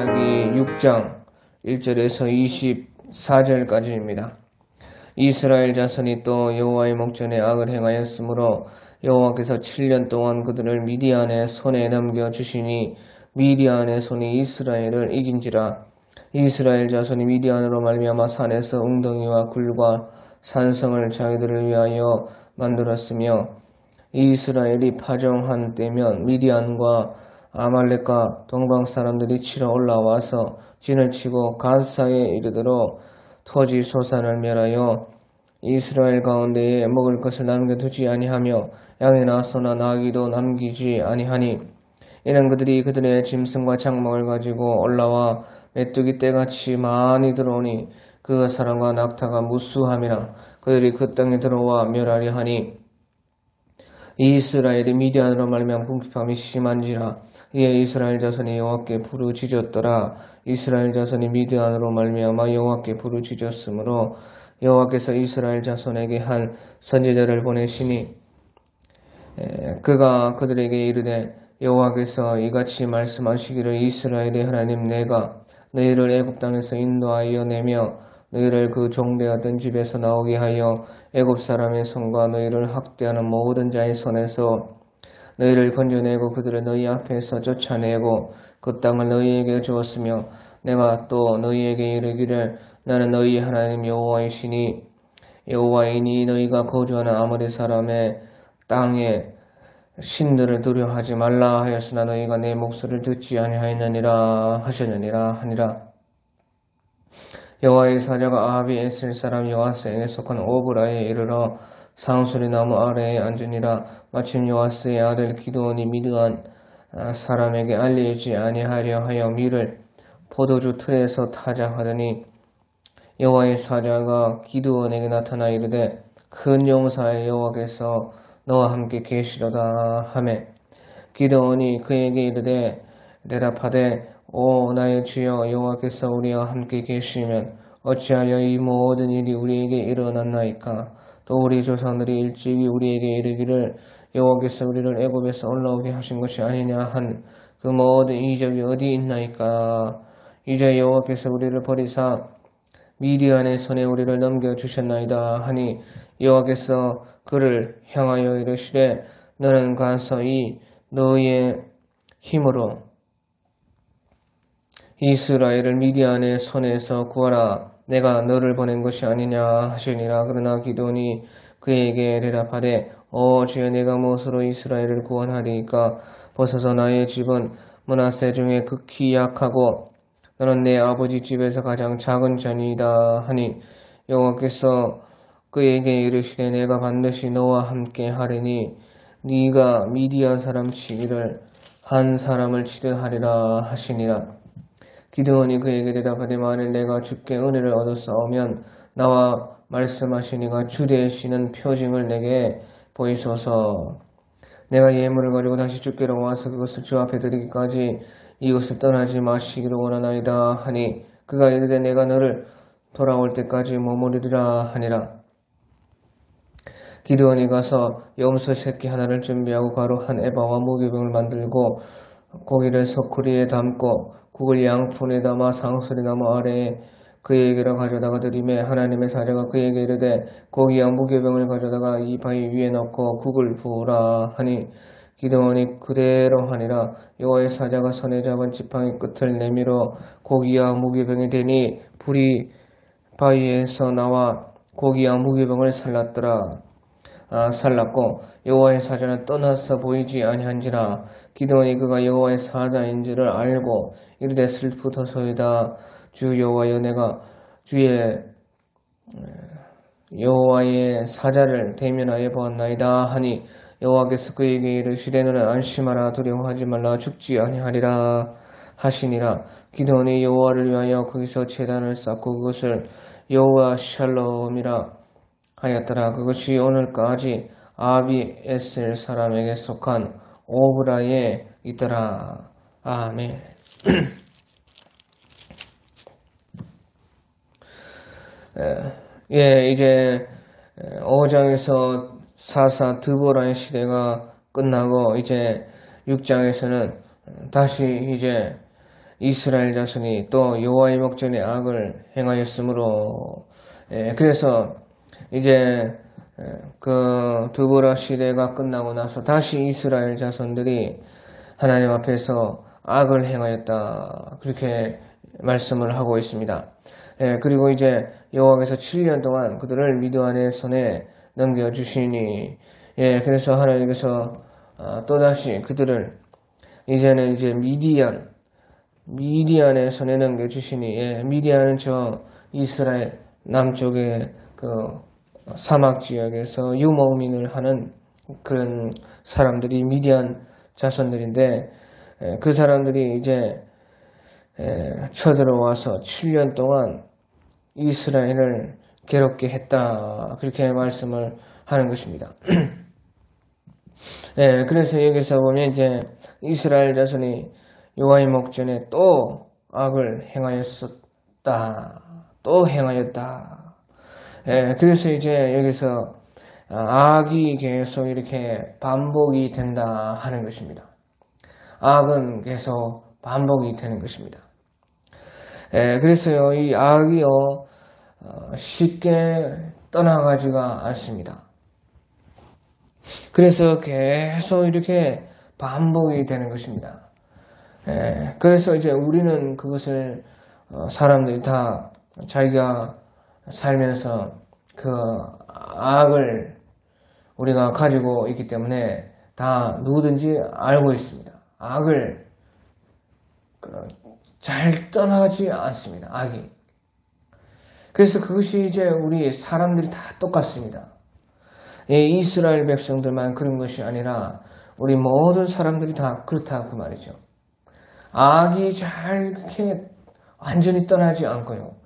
사사기 6장 1절에서 24절까지입니다. 이스라엘 자손이 또 여호와의 목전에 악을 행하였으므로 여호와께서 7년 동안 그들을 미디안의 손에 넘겨주시니 미디안의 손이 이스라엘을 이긴지라. 이스라엘 자손이 미디안으로 말미암아 산에서 웅덩이와 굴과 산성을 자기들을 위하여 만들었으며 이스라엘이 파종한 때면 미디안과 아말렉과 동방 사람들이 치러 올라와서 진을 치고 가사에 이르도록 토지 소산을 멸하여 이스라엘 가운데에 먹을 것을 남겨두지 아니하며 양이나 소나 나귀도 남기지 아니하니 이는 그들이 그들의 짐승과 장막을 가지고 올라와 메뚜기 떼같이 많이 들어오니 그 사람과 낙타가 무수함이라. 그들이 그 땅에 들어와 멸하려 하니 이스라엘이 미디안으로 말미암아 궁핍함이 심한지라. 이에 이스라엘 자손이 여호와께 부르짖었더라. 이스라엘 자손이 미디안으로 말미암아 여호와께 부르짖었으므로 여호와께서 이스라엘 자손에게 한 선지자를 보내시니 그가 그들에게 이르되 여호와께서 이같이 말씀하시기를 이스라엘의 하나님 내가 너희를 애굽 땅에서 인도하여 내며 너희를 그 종되었던 집에서 나오게 하여 애굽 사람의 손과 너희를 학대하는 모든 자의 손에서 너희를 건져내고 그들을 너희 앞에서 쫓아내고 그 땅을 너희에게 주었으며 내가 또 너희에게 이르기를 나는 너희 하나님 여호와이시니 여호와이니 너희가 거주하는 아모리 사람의 땅에 신들을 두려워하지 말라 하였으나 너희가 내 목소리를 듣지 아니하였느니라 하셨느니라 하니라. 여호와의 사자가 아합이 에셀 사람 요아스에게 속한 오브라에 이르러 상수리 나무 아래에 앉으니라. 마침 요아스의 아들 기드온이 미드안 사람에게 알리지 아니하려 하여 밀을 포도주 틀에서 타자 하더니 여호와의 사자가 기드온에게 나타나 이르되 큰 용사의 여호와께서 너와 함께 계시로다 하매 기드온이 그에게 이르되 대답하되 오 나의 주여 여호와께서 우리와 함께 계시면 어찌하여 이 모든 일이 우리에게 일어났나이까. 또 우리 조상들이 일찍이 우리에게 이르기를 여호와께서 우리를 애굽에서 올라오게 하신 것이 아니냐 한 그 모든 이적이 어디 있나이까. 이제 여호와께서 우리를 버리사 미디안의 손에 우리를 넘겨주셨나이다 하니 여호와께서 그를 향하여 이르시되 너는 가서 이 너의 힘으로 이스라엘을 미디안의 손에서 구하라. 내가 너를 보낸 것이 아니냐 하시니라. 그러나 기드온이 그에게 대답하되 오 주여 내가 무엇으로 이스라엘을 구원하리이까. 보소서 나의 집은 므낫세 중에 극히 약하고 너는 내 아버지 집에서 가장 작은 자니이다 하니 여호와께서 그에게 이르시되 내가 반드시 너와 함께 하리니 네가 미디안 사람 치기를 한 사람을 치려 하리라 하시니라. 기드온이 그에게 대답하되 만일 내가 주께 은혜를 얻었사오면 나와 말씀하시니가 주 되시는 표징을 내게 보이소서. 내가 예물을 가지고 다시 주께로 와서 그것을 주 앞에 드리기까지 이것을 떠나지 마시기를 원하나이다 하니 그가 이르되 내가 너를 돌아올 때까지 머무르리라 하니라. 기드온이 가서 염소 새끼 하나를 준비하고 가루 한 에바와 무교병을 만들고 고기를 소쿠리에 담고 국을 양푼에 담아 상소리 나무 아래에 그에게로 가져다가 드리매 하나님의 사자가 그에게 이르되 고기와 무교병을 가져다가 이 바위 위에 넣고 국을 부으라 하니 기드온이 그대로 하니라. 여호와의 사자가 손에 잡은 지팡이 끝을 내밀어 고기와 무교병이 되니 불이 바위에서 나와 고기와 무교병을 살랐고 여호와의 사자는 떠나서 보이지 아니한지라. 기드온이 그가 여호와의 사자인 줄을 알고 이르되 슬프도소이다. 주 여호와여 내가 주의 여호와의 사자를 대면하여 보았나이다 하니 여호와께서 그에게 이르시되 너는 안심하라 두려워하지 말라 죽지 아니하리라 하시니라. 기드온이 여호와를 위하여 거기서 제단을 쌓고 그것을 여호와 샬롬이라 하였더라. 그것이 오늘까지 아비에셀 사람에게 속한 오브라에 있더라. 아멘. 이제 5장에서 사사 드보라의 시대가 끝나고 이제 6장에서는 다시 이제 이스라엘 자손이 또 여호와의 목전에 악을 행하였으므로 그래서 이제 그 드보라 시대가 끝나고 나서 다시 이스라엘 자손들이 하나님 앞에서 악을 행하였다 그렇게 말씀을 하고 있습니다. 그리고 이제 여호와께서 7년 동안 그들을 미드안의 손에 넘겨주시니 그래서 하나님께서 또다시 그들을 이제는 이제 미디안의 손에 넘겨주시니 미디안은 저 이스라엘 남쪽의 그 사막 지역에서 유목민을 하는 그런 사람들이 미디안 자손들인데 그 사람들이 이제 쳐들어와서 7년 동안 이스라엘을 괴롭게 했다 그렇게 말씀을 하는 것입니다. 그래서 여기서 보면 이제 이스라엘 자손이 여호와의 목전에 또 악을 행하였었다 또 행하였다. 그래서 이제 여기서 악이 계속 이렇게 반복이 된다 하는 것입니다. 악은 계속 반복이 되는 것입니다. 그래서요, 이 악이요, 쉽게 떠나가지가 않습니다. 그래서 계속 이렇게 반복이 되는 것입니다. 그래서 이제 우리는 그것을, 사람들이 다 자기가 살면서 그 악을 우리가 가지고 있기 때문에 다 누구든지 알고 있습니다. 악을 잘 떠나지 않습니다. 악이. 그래서 그것이 이제 우리 사람들이 다 똑같습니다. 이스라엘 백성들만 그런 것이 아니라 우리 모든 사람들이 다 그렇다 그 말이죠. 악이 잘 그렇게 완전히 떠나지 않고요.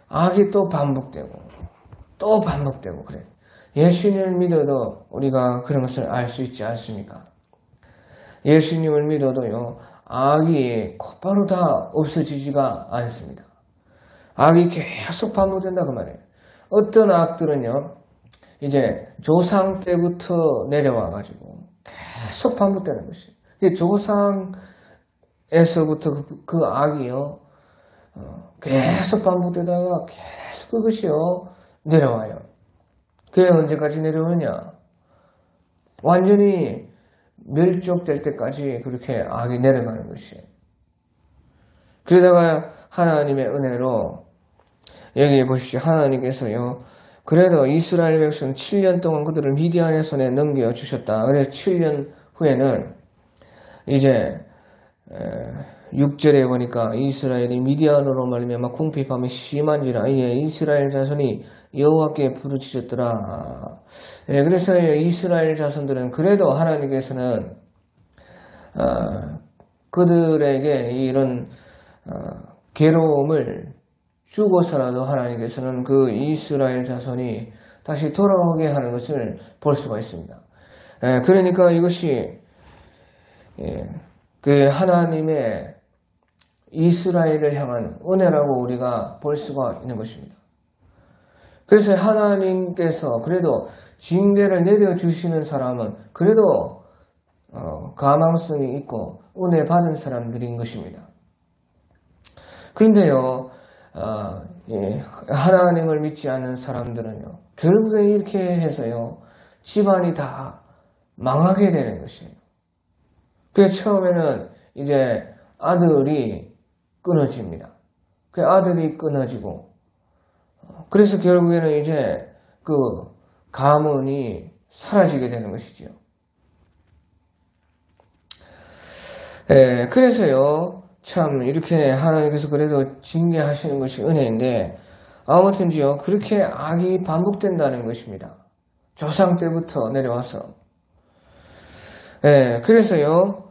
악이 또 반복되고 또 반복되고 그래요. 예수님을 믿어도 우리가 그런 것을 알 수 있지 않습니까? 예수님을 믿어도요. 악이 곧바로 다 없어지지가 않습니다. 악이 계속 반복된다 그 말이에요. 어떤 악들은요. 이제 조상 때부터 내려와 가지고 계속 반복되는 것이에요. 조상에서부터 그 악이요. 계속 반복되다가 계속 그것이요. 내려와요. 그게 언제까지 내려오냐? 완전히 멸족될 때까지 그렇게 악이 내려가는 것이에요. 그러다가 하나님의 은혜로 여기 보십시오. 하나님께서요. 그래도 이스라엘 백성 7년 동안 그들을 미디안의 손에 넘겨주셨다. 그래서 7년 후에는 이제 6절에 보니까 이스라엘이 미디안으로 말미암아 궁핍함이 심한지라 이에 이스라엘 자손이 여호와께 부르짖었더라. 그래서 이스라엘 자손들은 그래도 하나님께서는 그들에게 이런 괴로움을 주고서라도 하나님께서는 그 이스라엘 자손이 다시 돌아오게 하는 것을 볼 수가 있습니다. 그러니까 이것이 그 하나님의 이스라엘을 향한 은혜라고 우리가 볼 수가 있는 것입니다. 그래서 하나님께서 그래도 징계를 내려주시는 사람은 그래도 가망성이 있고 은혜 받은 사람들인 것입니다. 그런데요, 하나님을 믿지 않는 사람들은요, 결국에 이렇게 해서요, 집안이 다 망하게 되는 것이에요. 그 처음에는 이제 아들이 끊어집니다. 그 아들이 끊어지고, 그래서 결국에는 이제 그 가문이 사라지게 되는 것이죠. 그래서요, 참 이렇게 하나님께서 그래도 징계하시는 것이 은혜인데 아무튼지요 그렇게 악이 반복된다는 것입니다. 조상 때부터 내려와서 그래서요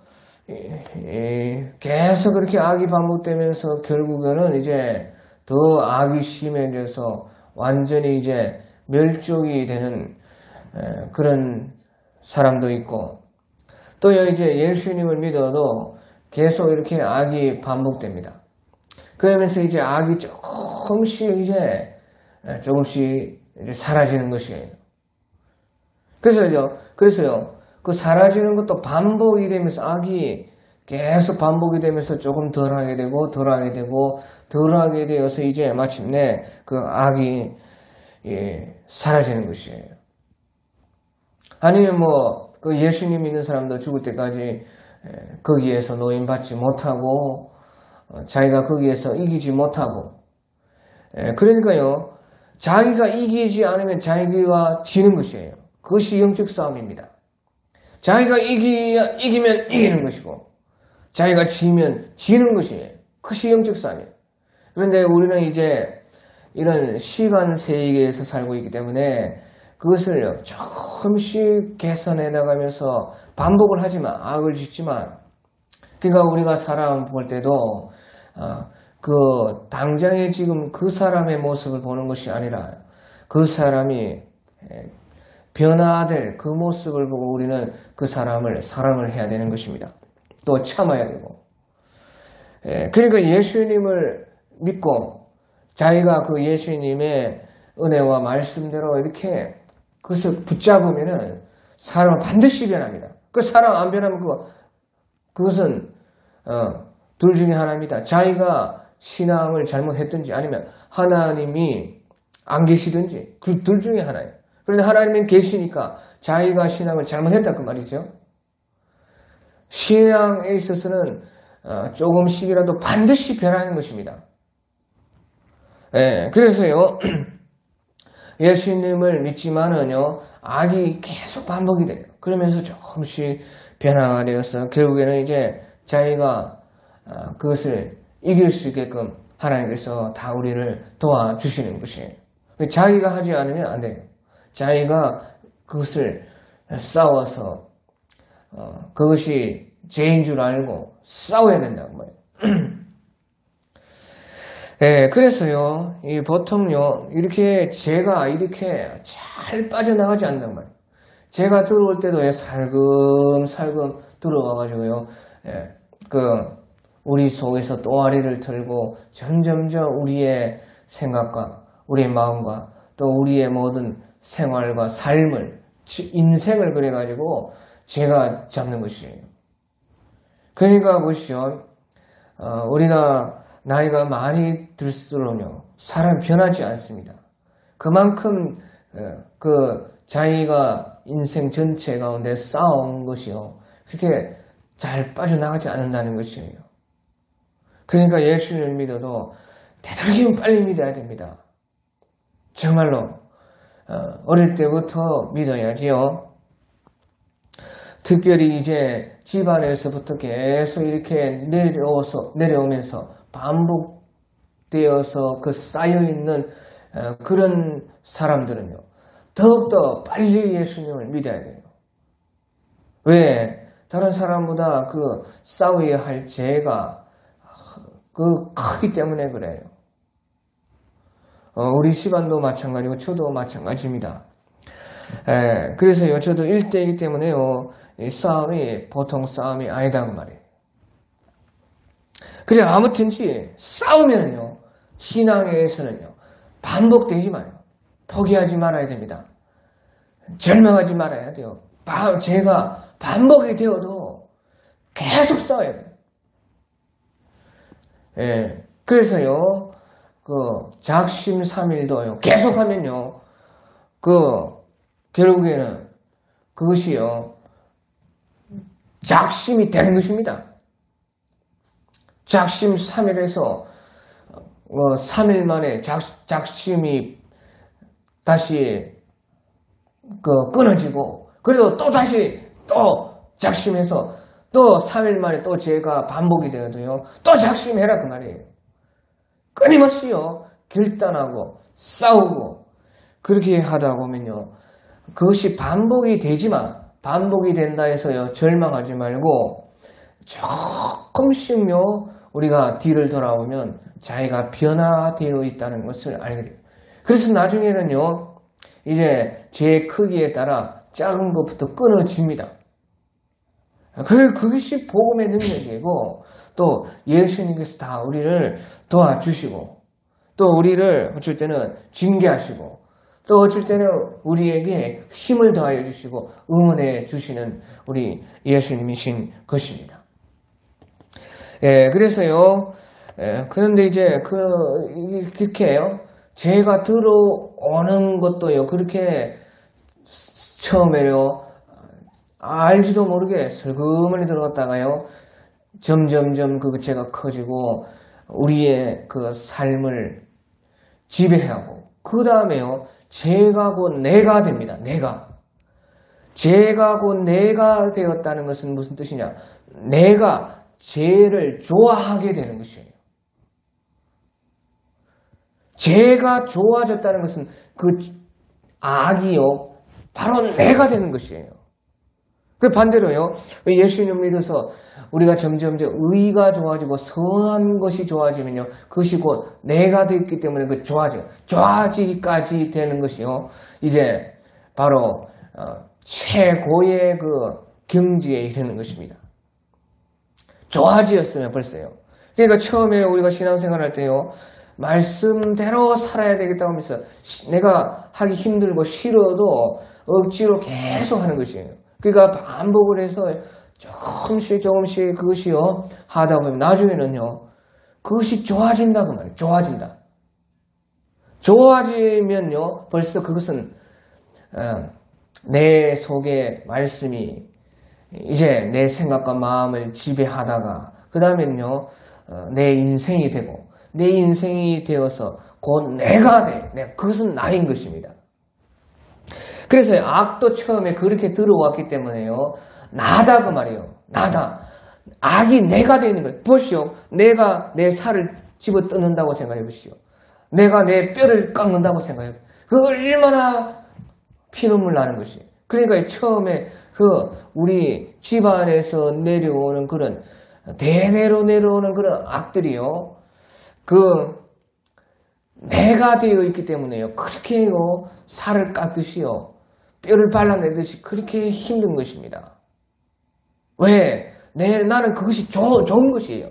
계속 그렇게 악이 반복되면서 결국에는 이제 더 악이 심해져서 완전히 이제 멸종이 되는 그런 사람도 있고 또 이제 예수님을 믿어도 계속 이렇게 악이 반복됩니다. 그러면서 이제 악이 조금씩 이제 사라지는 것이에요. 그래서요, 그 사라지는 것도 반복이 되면서 악이 계속 반복이 되면서 조금 덜하게 되고 덜하게 되고 덜하게 되어서 이제 마침내 그 악이 사라지는 것이에요. 아니면 뭐 그 예수님 믿는 사람도 죽을 때까지 거기에서 노임받지 못하고 자기가 거기에서 이기지 못하고 그러니까요. 자기가 이기지 않으면 자기가 지는 것이에요. 그것이 영적 싸움입니다. 자기가 이기면 이기는 것이고 자기가 지면 지는 것이에요. 그것이 영적 싸움이에요. 그런데 우리는 이제 이런 시간 세계에서 살고 있기 때문에 그것을 조금씩 개선해 나가면서 반복을 하지만 악을 짓지만 그러니까 우리가 사람 볼 때도 그 당장에 지금 그 사람의 모습을 보는 것이 아니라 그 사람이 변화될 그 모습을 보고 우리는 그 사람을 사랑을 해야 되는 것입니다. 또 참아야 되고 그러니까 예수님을 믿고 자기가 그 예수님의 은혜와 말씀대로 이렇게 그것을 붙잡으면은 사람은 반드시 변합니다. 그 사람 안 변하면 그것은 둘 중에 하나입니다. 자기가 신앙을 잘못했든지 아니면 하나님이 안 계시든지 그 둘 중에 하나예요. 그런데 하나님은 계시니까 자기가 신앙을 잘못했다 그 말이죠. 신앙에 있어서는 조금씩이라도 반드시 변하는 것입니다. 그래서요. 예수님을 믿지만은요. 악이 계속 반복이 돼요. 그러면서 조금씩 변화가 되어서 결국에는 이제 자기가 그것을 이길 수 있게끔 하나님께서 다 우리를 도와주시는 것이에요. 자기가 하지 않으면 안 돼요. 자기가 그것을 싸워서 그것이 죄인 줄 알고 싸워야 된다고 말해요. 그래서요, 보통요, 이렇게 죄가 이렇게 잘 빠져나가지 않는단 말이에요. 죄가 들어올 때도 살금살금 들어와가지고요, 우리 속에서 또아리를 틀고 점점점 우리의 생각과 우리의 마음과 또 우리의 모든 생활과 삶을, 인생을 그래가지고 죄가 잡는 것이에요. 그러니까 보시죠. 우리가 나이가 많이 들수록요, 사람이 변하지 않습니다. 그만큼 자기가 인생 전체 가운데 쌓아온 것이요, 그렇게 잘 빠져나가지 않는다는 것이에요. 그러니까 예수를 믿어도 되도록이면 빨리 믿어야 됩니다. 정말로 어릴 때부터 믿어야지요. 특별히 이제 집안에서부터 계속 이렇게 내려오면서 반복되어서 그 쌓여있는 그런 사람들은요. 더욱더 빨리 예수님을 믿어야 돼요. 왜? 다른 사람보다 그 싸워야 할 죄가 크기 때문에 그래요. 우리 집안도 마찬가지고 저도 마찬가지입니다. 그래서요. 저도 1대이기 때문에요. 이 싸움이 보통 싸움이 아니다고 말이에요. 그래 아무튼지 싸우면요. 신앙에서는요. 반복되지 마요. 포기하지 말아야 됩니다. 절망하지 말아야 돼요. 제가 반복이 되어도 계속 싸워야 돼요. 그래서요. 작심삼일도요. 계속하면요. 결국에는 그것이요. 작심이 되는 것입니다. 작심 3일에서 3일 만에 작심이 다시 끊어지고 그래도 또 다시 또 작심해서 또 3일 만에 또 죄가 반복이 되어도요. 또 작심해라 그 말이에요. 끊임없이요. 결단하고 싸우고 그렇게 하다 보면요. 그것이 반복이 되지만 반복이 된다 해서요. 절망하지 말고 조금씩요. 우리가 뒤를 돌아보면 자기가 변화되어 있다는 것을 알게 돼요. 그래서 나중에는요. 이제 죄의 크기에 따라 작은 것부터 끊어집니다. 그것이 복음의 능력이고 또 예수님께서 다 우리를 도와주시고 또 우리를 어쩔 때는 징계하시고 또 어쩔 때는 우리에게 힘을 더하여 주시고 응원해 주시는 우리 예수님이신 것입니다. 그래서요. 그런데 이제 그렇게요. 죄가 들어오는 것도요. 그렇게 처음에요. 알지도 모르게 슬그머니 들어갔다가요. 점점점 그 죄가 커지고 우리의 그 삶을 지배하고 그 다음에요. 죄가 곧 내가 됩니다. 죄가 곧 내가 되었다는 것은 무슨 뜻이냐? 내가 죄를 좋아하게 되는 것이에요. 죄가 좋아졌다는 것은 그 악이요. 바로 내가 되는 것이에요. 그 반대로요. 예수님 믿어서 우리가 점점점 의가 좋아지고 선한 것이 좋아지면요. 그것이 곧 내가 됐기 때문에 그 좋아지기까지 되는 것이요. 이제 바로 최고의 그 경지에 이르는 것입니다. 좋아지었으면 벌써요. 그러니까 처음에 우리가 신앙생활 할 때요. 말씀대로 살아야 되겠다고 하면서 내가 하기 힘들고 싫어도 억지로 계속 하는 것이에요. 그러니까 반복을 해서 조금씩 그것이요. 하다 보면 나중에는요. 그것이 좋아진다 그 말이에요. 좋아지면요. 벌써 그것은 내 속에 말씀이 이제 내 생각과 마음을 지배하다가 그 다음에는요. 내 인생이 되고 내 인생이 되어서 곧 내가 돼. 그것은 나인 것입니다. 그래서 악도 처음에 그렇게 들어왔기 때문에요. 나다 그 말이에요. 나다. 악이 내가 되는 거예요. 보시오. 내가 내 살을 집어 뜯는다고 생각해 보시오. 내가 내 뼈를 깎는다고 생각해 보시오. 그 얼마나 피눈물 나는 것이. 그러니까 처음에 우리 집안에서 내려오는 그런 대대로 내려오는 그런 악들이요. 내가 되어 있기 때문에요. 그렇게요. 살을 깎듯이요. 뼈를 발라내듯이 그렇게 힘든 것입니다. 왜? 나는 그것이 좋은 것이에요.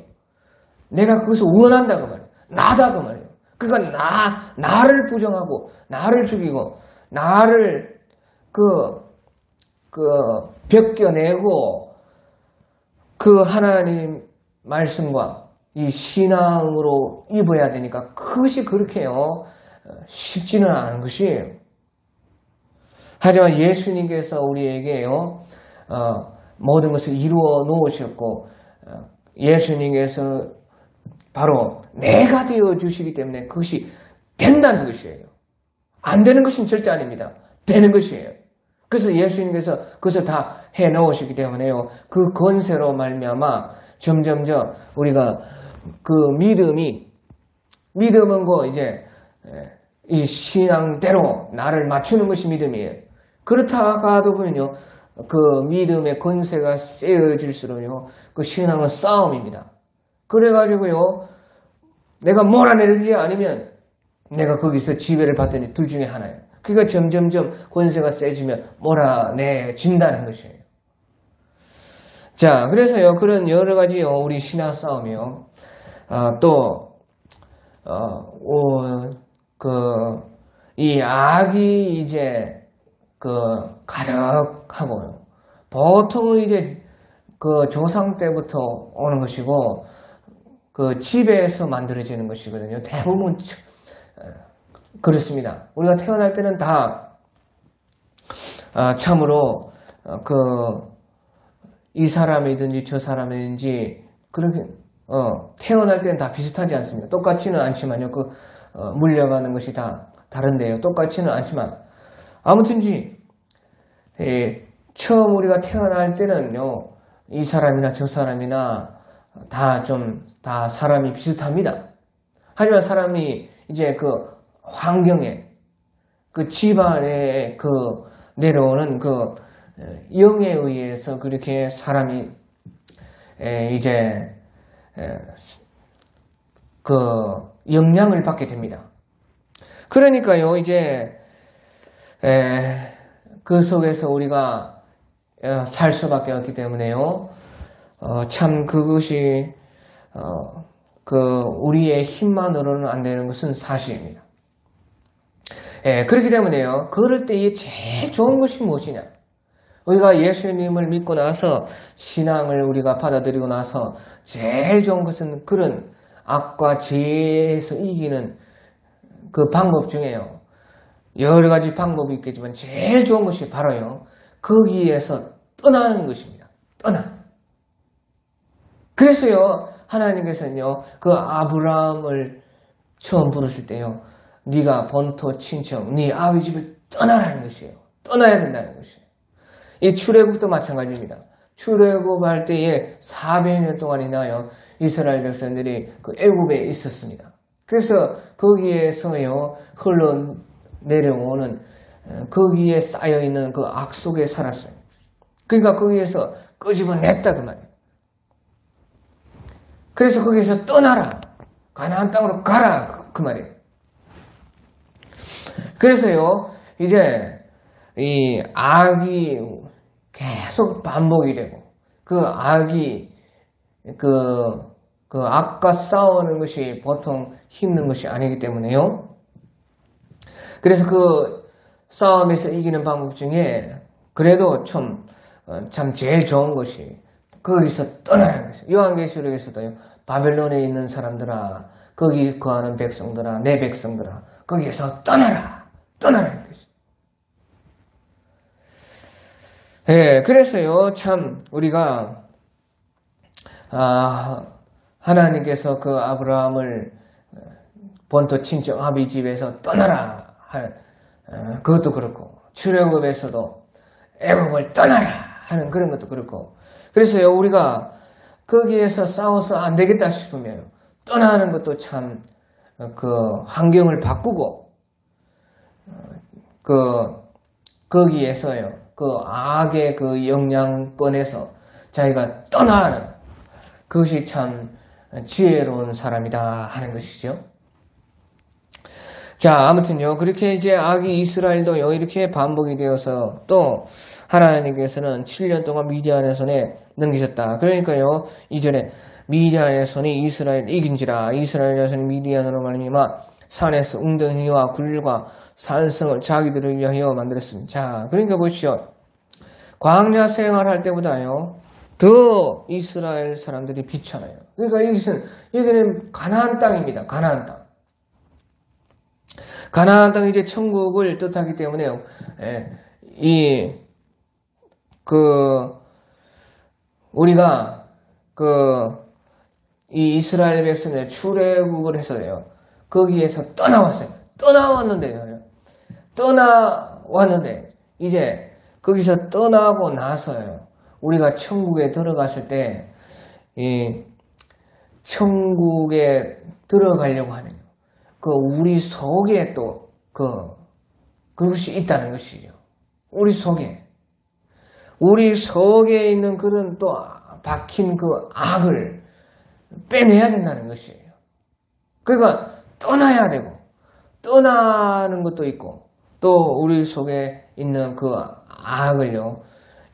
내가 그것을 원한다 그 말이에요. 나다 그 말이에요. 그러니까 나를 부정하고 나를 죽이고 나를 벗겨내고 그 하나님 말씀과 이 신앙으로 입어야 되니까 그것이 그렇게요. 쉽지는 않은 것이에요. 하지만 예수님께서 우리에게요. 모든 것을 이루어 놓으셨고 예수님께서 바로 내가 되어 주시기 때문에 그것이 된다는 것이에요. 안 되는 것은 절대 아닙니다. 되는 것이에요. 그래서 예수님께서 그것을 다 해 놓으시기 때문에요. 그 권세로 말미암아 점점점 우리가 그 믿음은 이제 이 신앙대로 나를 맞추는 것이 믿음이에요. 그렇다가도 보면요. 그 믿음의 권세가 세어질수록요. 그 신앙은 싸움입니다. 그래가지고요. 내가 몰아내든지 아니면 내가 거기서 지배를 받더니 둘 중에 하나예요. 그러니까 점점점 권세가 세지면 몰아내진다는 것이에요. 자, 그래서요. 그런 여러 가지요. 우리 신앙 싸움이요. 이 악이 이제 가득하고 보통은 이제 조상 때부터 오는 것이고 집에서 만들어지는 것이거든요. 대부분 그렇습니다. 우리가 태어날 때는 다 참으로 이 사람이든지 저 사람이든지 그렇게 태어날 때는 다 비슷하지 않습니다. 똑같지는 않지만요. 물려가는 것이 다 다른데요. 똑같지는 않지만 아무튼지 처음 우리가 태어날 때는요. 이 사람이나 저 사람이나 다 사람이 비슷합니다. 하지만 사람이 이제 환경에 집안에 내려오는 영에 의해서 그렇게 사람이 이제 영향을 받게 됩니다. 그러니까요, 이제 그 속에서 우리가 살 수밖에 없기 때문에요. 참 그것이 우리의 힘만으로는 안 되는 것은 사실입니다. 그렇기 때문에요. 그럴 때에 제일 좋은 것이 무엇이냐? 우리가 예수님을 믿고 나서 신앙을 우리가 받아들이고 나서 제일 좋은 것은 그런 악과 죄에서 이기는 그 방법 중에요. 여러 가지 방법이 있겠지만 제일 좋은 것이 바로요. 거기에서 떠나는 것입니다. 그래서요. 하나님께서는요. 그 아브라함을 처음 부르실 때요. 네가 본토 친척, 네 아비 집을 떠나라는 것이에요. 떠나야 된다는 것이에요. 이 출애굽도 마찬가지입니다. 출애굽할 때에 400년 동안이나요. 이스라엘 백성들이 그 애굽에 있었습니다. 그래서 거기에서요. 흘러내려오는 거기에 쌓여있는 그 악 속에 살았어요. 그러니까 거기에서 끄집어냈다 그 말이에요. 그래서 거기에서 떠나라. 가나안 땅으로 가라 그 말이에요. 그래서요. 이제 이 악이 계속 반복이 되고 그 악이 그 악과 싸우는 것이 보통 힘든 것이 아니기 때문에요. 그래서 그 싸움에서 이기는 방법 중에 그래도 참 제일 좋은 것이 거기서 떠나라는 것이에요. 요한계시록에서도요. 바벨론에 있는 사람들아, 거기 거하는 백성들아, 내 백성들아, 거기에서 떠나라는 것이에요. 예, 그래서요, 참, 우리가, 하나님께서 그 아브라함을 본토 친척 아비 집에서 떠나라 하는, 그것도 그렇고, 출애굽에서도 애굽을 떠나라 하는 그런 것도 그렇고, 그래서요, 우리가 거기에서 싸워서 안 되겠다 싶으면 떠나는 것도 참, 환경을 바꾸고, 거기에서요, 악의 영향권에서 자기가 떠나는 그것이 참 지혜로운 사람이다 하는 것이죠. 자, 아무튼요, 그렇게 이제 악이 이스라엘도요, 이렇게 반복이 되어서 또 하나님께서는 7년 동안 미디안의 손에 넘기셨다. 그러니까요, 이전에 미디안의 손이 이스라엘을 이긴지라. 이스라엘 자손이 미디안으로 말미암아 산에서 웅덩이와 굴과 산성을 자기들을 위하여 만들었습니다. 자, 그러니까 보시죠. 광야 생활할 때보다요, 더 이스라엘 사람들이 비참해요. 그러니까 여기는 가나안 땅입니다. 가나안 땅. 가나안 땅이 이제 천국을 뜻하기 때문에, 우리가, 이 이스라엘 백성의 출애굽을 해서요, 거기에서 떠나왔는데, 이제 거기서 떠나고 나서요, 우리가 천국에 들어갔을 때, 이 천국에 들어가려고 하는, 우리 속에 또, 그것이 있다는 것이죠. 우리 속에 있는 그런 또 박힌 그 악을 빼내야 된다는 것이에요. 그러니까 떠나야 되고, 떠나는 것도 있고, 또 우리 속에 있는 그 악을요,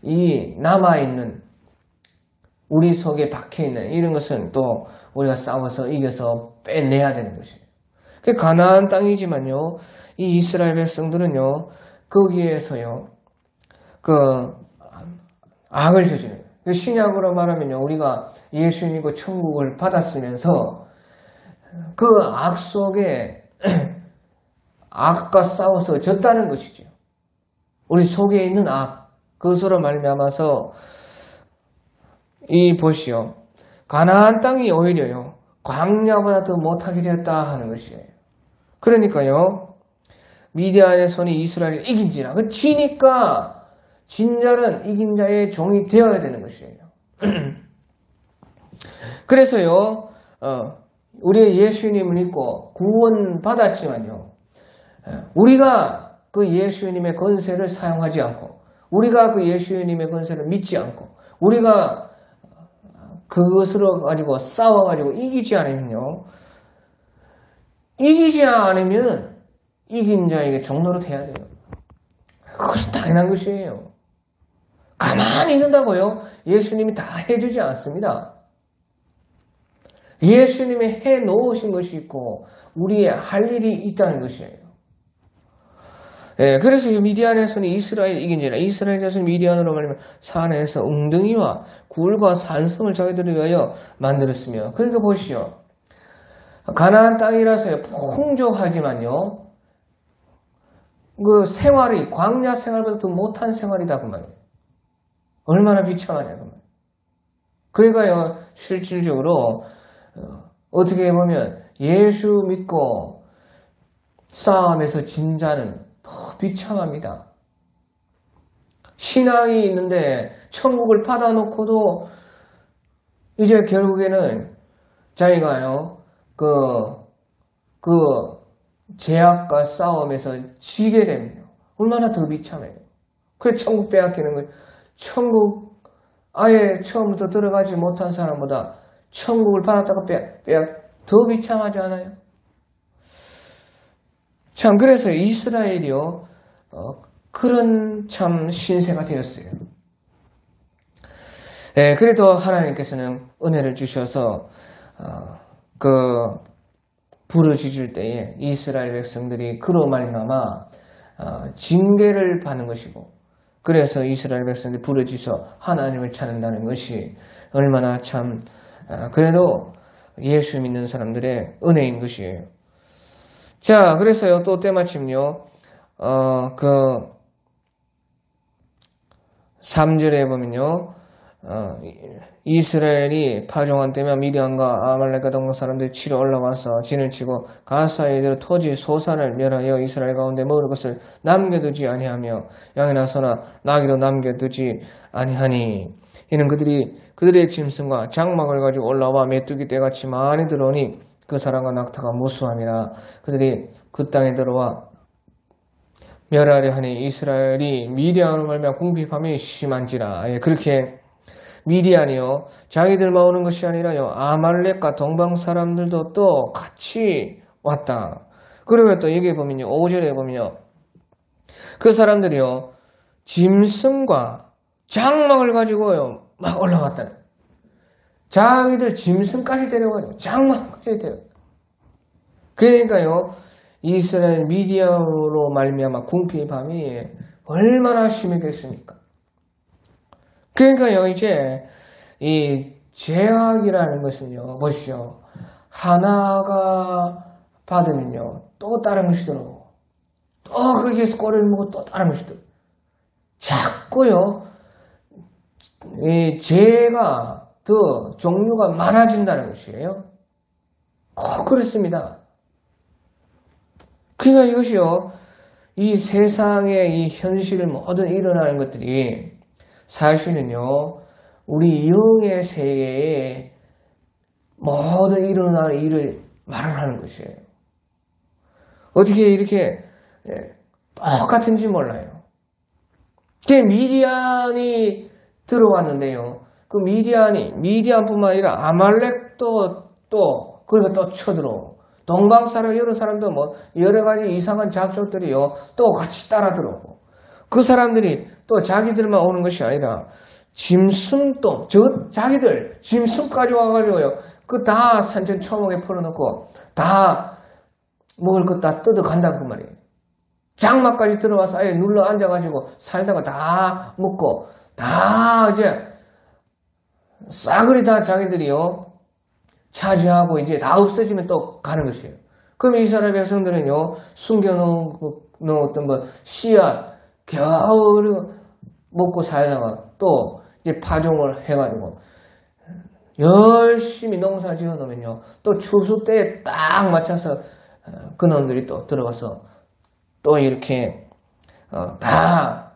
이 남아있는, 우리 속에 박혀있는 이런 것은 또 우리가 싸워서 이겨서 빼내야 되는 것이에요. 그 가나안 땅이지만요, 이 이스라엘 백성들은요, 거기에서요, 악을 저지르는 거예요. 신약으로 말하면요, 우리가 예수 믿고 천국을 받았으면서 그 악 속에 악과 싸워서 졌다는 것이죠. 우리 속에 있는 악, 그것으로 말미암아서 보시오. 가나안 땅이 오히려요, 광야보다 더 못하게 되었다 하는 것이에요. 그러니까요, 미디안의 손이 이스라엘을 이긴지라. 지니까 진자는 이긴 자의 종이 되어야 되는 것이에요. 그래서요, 우리 예수님을 믿고 구원 받았지만요, 우리가 그 예수님의 권세를 사용하지 않고, 우리가 그 예수님의 권세를 믿지 않고, 우리가 그것으로 가지고 싸워가지고 이기지 않으면요, 이긴 자에게 종노릇 해야 돼요. 그것은 당연한 것이에요. 가만히 있는다고요? 예수님이 다 해주지 않습니다. 예수님이 해놓으신 것이 있고 우리의 할 일이 있다는 것이에요. 예, 그래서 미디안에서는 이스라엘이 이긴지라 이스라엘 자손 미디안으로 말하면 산에서 웅덩이와 굴과 산성을 자기들을 위하여 만들었으며 그러니까 보시죠. 가나안 땅이라서요 풍족하지만요 그 생활이 광야 생활보다 더 못한 생활이다 그 말이에요. 얼마나 비참하냐 그 말이에요. 그러니까요 실질적으로 어떻게 보면 예수 믿고 싸움에서 진 자는 더 비참합니다. 신앙이 있는데 천국을 받아놓고도 이제 결국에는 자기가요 그 제약과 싸움에서 지게 됩니다. 얼마나 더 비참해요. 그래서 천국 빼앗기는 거예요. 천국 아예 처음부터 들어가지 못한 사람보다 천국을 받았다가 더 비참하지 않아요? 참 그래서 이스라엘이요 그런 참 신세가 되었어요. 예, 그래도 하나님께서는 은혜를 주셔서 그 부르짖을 때에 이스라엘 백성들이 그로 말미암아 징계를 받는 것이고 그래서 이스라엘 백성들이 부르짖어 하나님을 찾는다는 것이 얼마나 참 그래도 예수 믿는 사람들의 은혜인 것이에요. 자, 그래서요, 또 때마침요, 3절에 보면요, 이스라엘이 파종한 때면 미디안과 아말렉과 동방 사람들이 치러 올라와서 진을 치고 가사에 이르러 토지 소산을 멸하여 이스라엘 가운데 먹을 것을 남겨두지 아니하며 양이나 소나 나귀도 남겨두지 아니하니 이는 그들의 짐승과 장막을 가지고 올라와 메뚜기 떼같이 많이 들어오니 그 사람과 낙타가 무수함이라. 그들이 그 땅에 들어와 멸하려 하니 이스라엘이 미디안으로 말미암아 궁핍함이 심한지라. 예, 그렇게 미디안이요 자기들만 오는 것이 아니라요 아말렉과 동방 사람들도 또 같이 왔다. 그러면 또 여기에 보면요 5절에 보면요 그 사람들이요 짐승과 장막을 가지고요 막 올라왔다. 자기들 짐승까지 데려가요. 장막까지 데려. 그러니까요 이스라엘 미디안으로 말미암아 궁핍함이 얼마나 심했겠습니까? 그러니까요 이제 이 죄악이라는 것은요 보십시오. 하나가 받으면요 또 다른 것이 들어오고 또 거기에서 꼬리를 먹고 또 다른 것이 들어오고 자꾸요 이 죄가 더 종류가 많아진다는 것이에요. 꼭 그렇습니다. 그러니까 이것이요 이 세상의 이 현실 모든 일어나는 것들이 사실은요 우리 영의 세계에 모든 일어나는 일을 말을 하는 것이에요. 어떻게 이렇게 똑같은지 몰라요. 미디안이 들어왔는데요. 그 미디안뿐만 아니라 아말렉도 그리고 또 쳐들어오고 동방 사람 여러 사람도 뭐 여러 가지 이상한 잡족들이요 또 같이 따라 들어오고 그 사람들이 또 자기들만 오는 것이 아니라 짐승도 자기들 짐승까지 와가지고요 그 다 산천 초목에 풀어놓고 다 먹을 것 다 뜯어간다고 그 말이에요. 장막까지 들어와서 아예 눌러 앉아가지고 살다가 다 먹고 다 이제 싸그리 다 자기들이요 차지하고 이제 다 없어지면 또 가는 것이에요. 그럼 이스라엘 백성들은요 숨겨놓았던 것 씨앗 겨우 먹고 살다가 또 이제 파종을 해가지고 열심히 농사 지어놓으면요 또 추수 때에 딱 맞춰서 그놈들이 또 들어가서 또 이렇게 다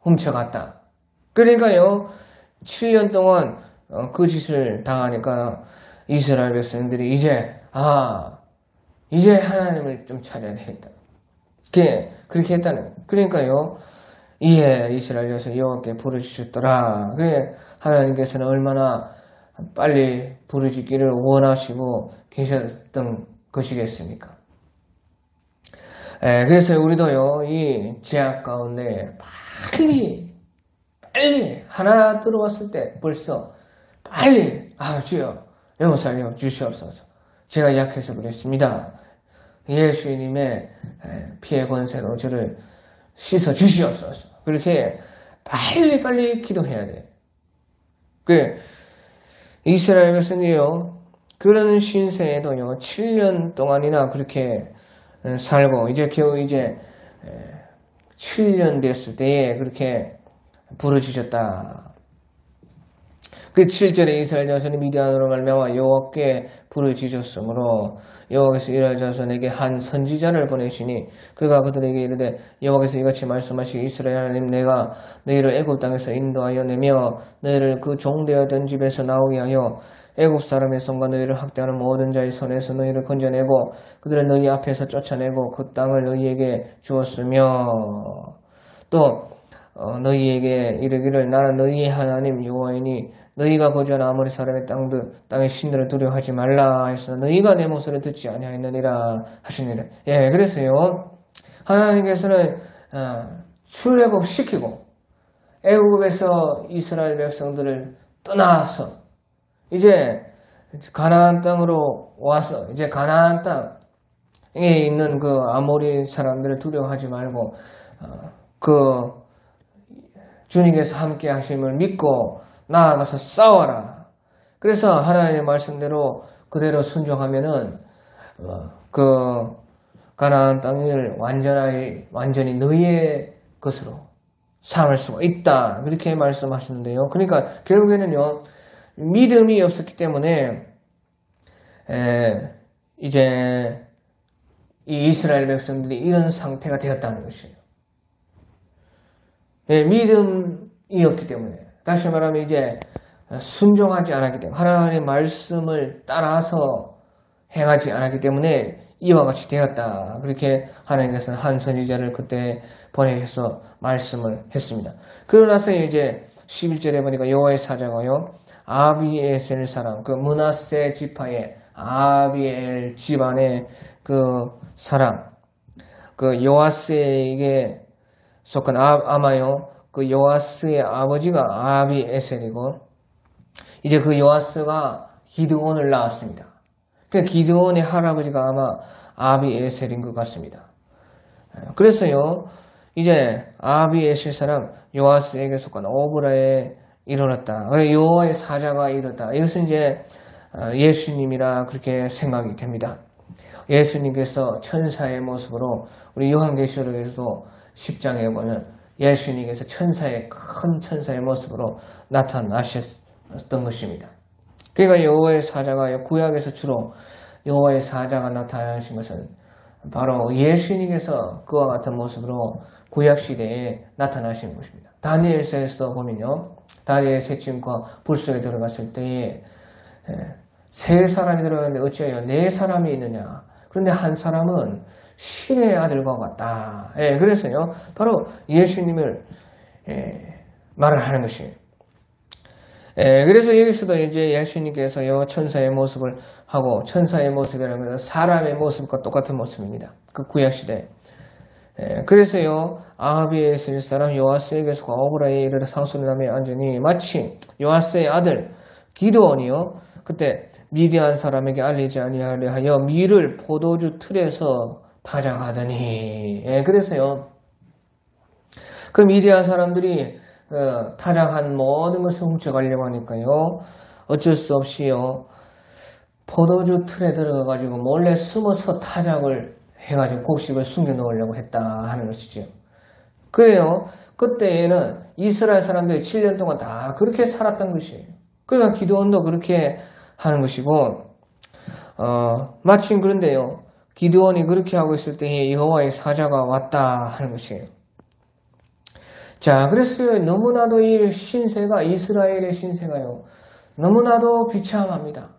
훔쳐갔다. 그러니까요 7년 동안 그 짓을 당하니까 이스라엘 백성들이 이제 하나님을 좀 찾아야 되겠다. 그렇게 했다는 거예요. 그러니까요 이에 이스라엘 여서 여호와께 부르짖었더라. 그래 하나님께서는 얼마나 빨리 부르짖기를 원하시고 계셨던 것이겠습니까? 그래서 우리도요 이 제약 가운데 빨리 하나 들어왔을 때 벌써 빨리 주여 용서하여 주시옵소서. 제가 약해서 그랬습니다. 예수님의 피해 권세로 저를 씻어 주시옵소서. 그렇게 빨리 기도해야 돼. 이스라엘 백성이요, 그런 신세에도요 7년 동안이나 그렇게 살고 이제 겨우 이제 7년 됐을 때에 그렇게 부르짖었다. 그 7절에 이스라엘 자손이 미디안으로 말미암아 여호와께 부르짖었으므로 여호와께서 이스라엘 자손에게 한 선지자를 보내시니 그가 그들에게 이르되 여호와께서 이같이 말씀하시기 이스라엘 하나님 내가 너희를 애굽 땅에서 인도하여 내며 너희를 그 종되었던 집에서 나오게 하여 애굽 사람의 손과 너희를 학대하는 모든 자의 손에서 너희를 건져내고 그들을 너희 앞에서 쫓아내고 그 땅을 너희에게 주었으며 또 너희에게 이르기를 나는 너희의 하나님 여호와이니 너희가 거주하는 아모리 사람의 땅의 신들을 두려워하지 말라 하였으나 너희가 내 목소리를 듣지 아니하였느니라 하시니라. 그래서요 하나님께서는 출애굽시키고 애굽에서 이스라엘 백성들을 떠나서 이제 가나안 땅으로 와서 이제 가나안 땅에 있는 그 아모리 사람들을 두려워하지 말고 그 주님께서 함께 하심을 믿고 나아가서 싸워라. 그래서 하나님의 말씀대로 그대로 순종하면은 그 가나안 땅을 완전히 너희의 것으로 삼을 수가 있다. 그렇게 말씀하시는데요. 그러니까 결국에는요 믿음이 없었기 때문에 이제 이 이스라엘 백성들이 이런 상태가 되었다는 것이에요. 믿음이 없기 때문에, 다시 말하면 이제 순종하지 않았기 때문에, 하나님의 말씀을 따라서 행하지 않았기 때문에 이와 같이 되었다. 그렇게 하나님께서는 한 선지자를 그때 보내셔서 말씀을 했습니다. 그러고 나서 이제 11절에 보니까 여호와의 사자가요 아비에셀 사람, 그 므낫세 지파의 아비엘 집안의 그 사람, 그 요아스에게 속한 아마요 그 요아스의 아버지가 아비에셀이고 이제 그 요아스가 기드온을 낳았습니다. 그 기드온의 할아버지가 아마 아비에셀인 것 같습니다. 그래서요 이제 아비에셀 사람 요아스에게 속한 오브라에 일어났다. 여호와의 사자가 이르렀다. 이것은 이제 예수님이라 그렇게 생각이 됩니다. 예수님께서 천사의 모습으로 우리 요한계시록에서도 10장에 보면 예수님께서 큰 천사의 모습으로 나타나셨던 것입니다. 그러니까 여호와의 사자가 구약에서 주로 여호와의 사자가 나타나신 것은 바로 예수님께서 그와 같은 모습으로 구약시대에 나타나신 것입니다. 다니엘서에서 보면요. 다니엘 새침과 불 속에 들어갔을 때에 세 사람이 들어갔는데 어찌하여 네 사람이 있느냐. 그런데 한 사람은 신의 아들과 같다. 그래서요. 바로 예수님을 말을 하는 것이에요. 그래서 여기서도 이제 예수님께서요. 천사의 모습을 하고 천사의 모습이라는 것은 사람의 모습과 똑같은 모습입니다. 그 구약시대. 그래서요. 아비에셀 사람 요아스에게 속한 오브라에 이르러 상수리남에 앉으니 마치 요아스의 아들 기드온이요. 그때 미디안 사람에게 알리지 아니하려 하여 밀을 포도주 틀에서 타작하더니 그래서요. 그 미디안 사람들이 타작한 모든 것을 훔쳐가려고 하니까요. 어쩔 수 없이요. 포도주 틀에 들어가가지고 몰래 숨어서 타작을 해가지고 곡식을 숨겨 놓으려고 했다 하는 것이죠. 그래요. 그때에는 이스라엘 사람들이 7년 동안 다 그렇게 살았던 것이에요. 그러니까 기드온도 그렇게 하는 것이고 마침 그런데요. 기드온이 그렇게 하고 있을 때에 여호와의 사자가 왔다 하는 것이에요. 자, 그래서 너무나도 이 신세가 이스라엘의 신세가요. 너무나도 비참합니다.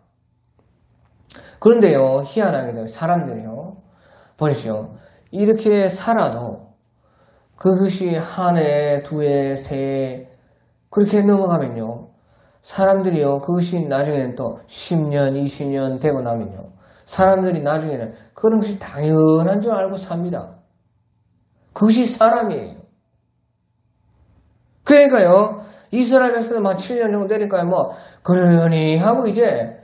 그런데요. 희한하게도 사람들이요. 보십시오. 이렇게 살아도 그것이 한 해, 두 해, 세 해 그렇게 넘어가면요. 사람들이요. 그것이 나중에는 또 10년, 20년 되고 나면요. 사람들이 나중에는 그런 것이 당연한 줄 알고 삽니다. 그것이 사람이에요. 그러니까요. 이스라엘 백성들 막 7년 정도 되니까요. 뭐 그러니 하고 이제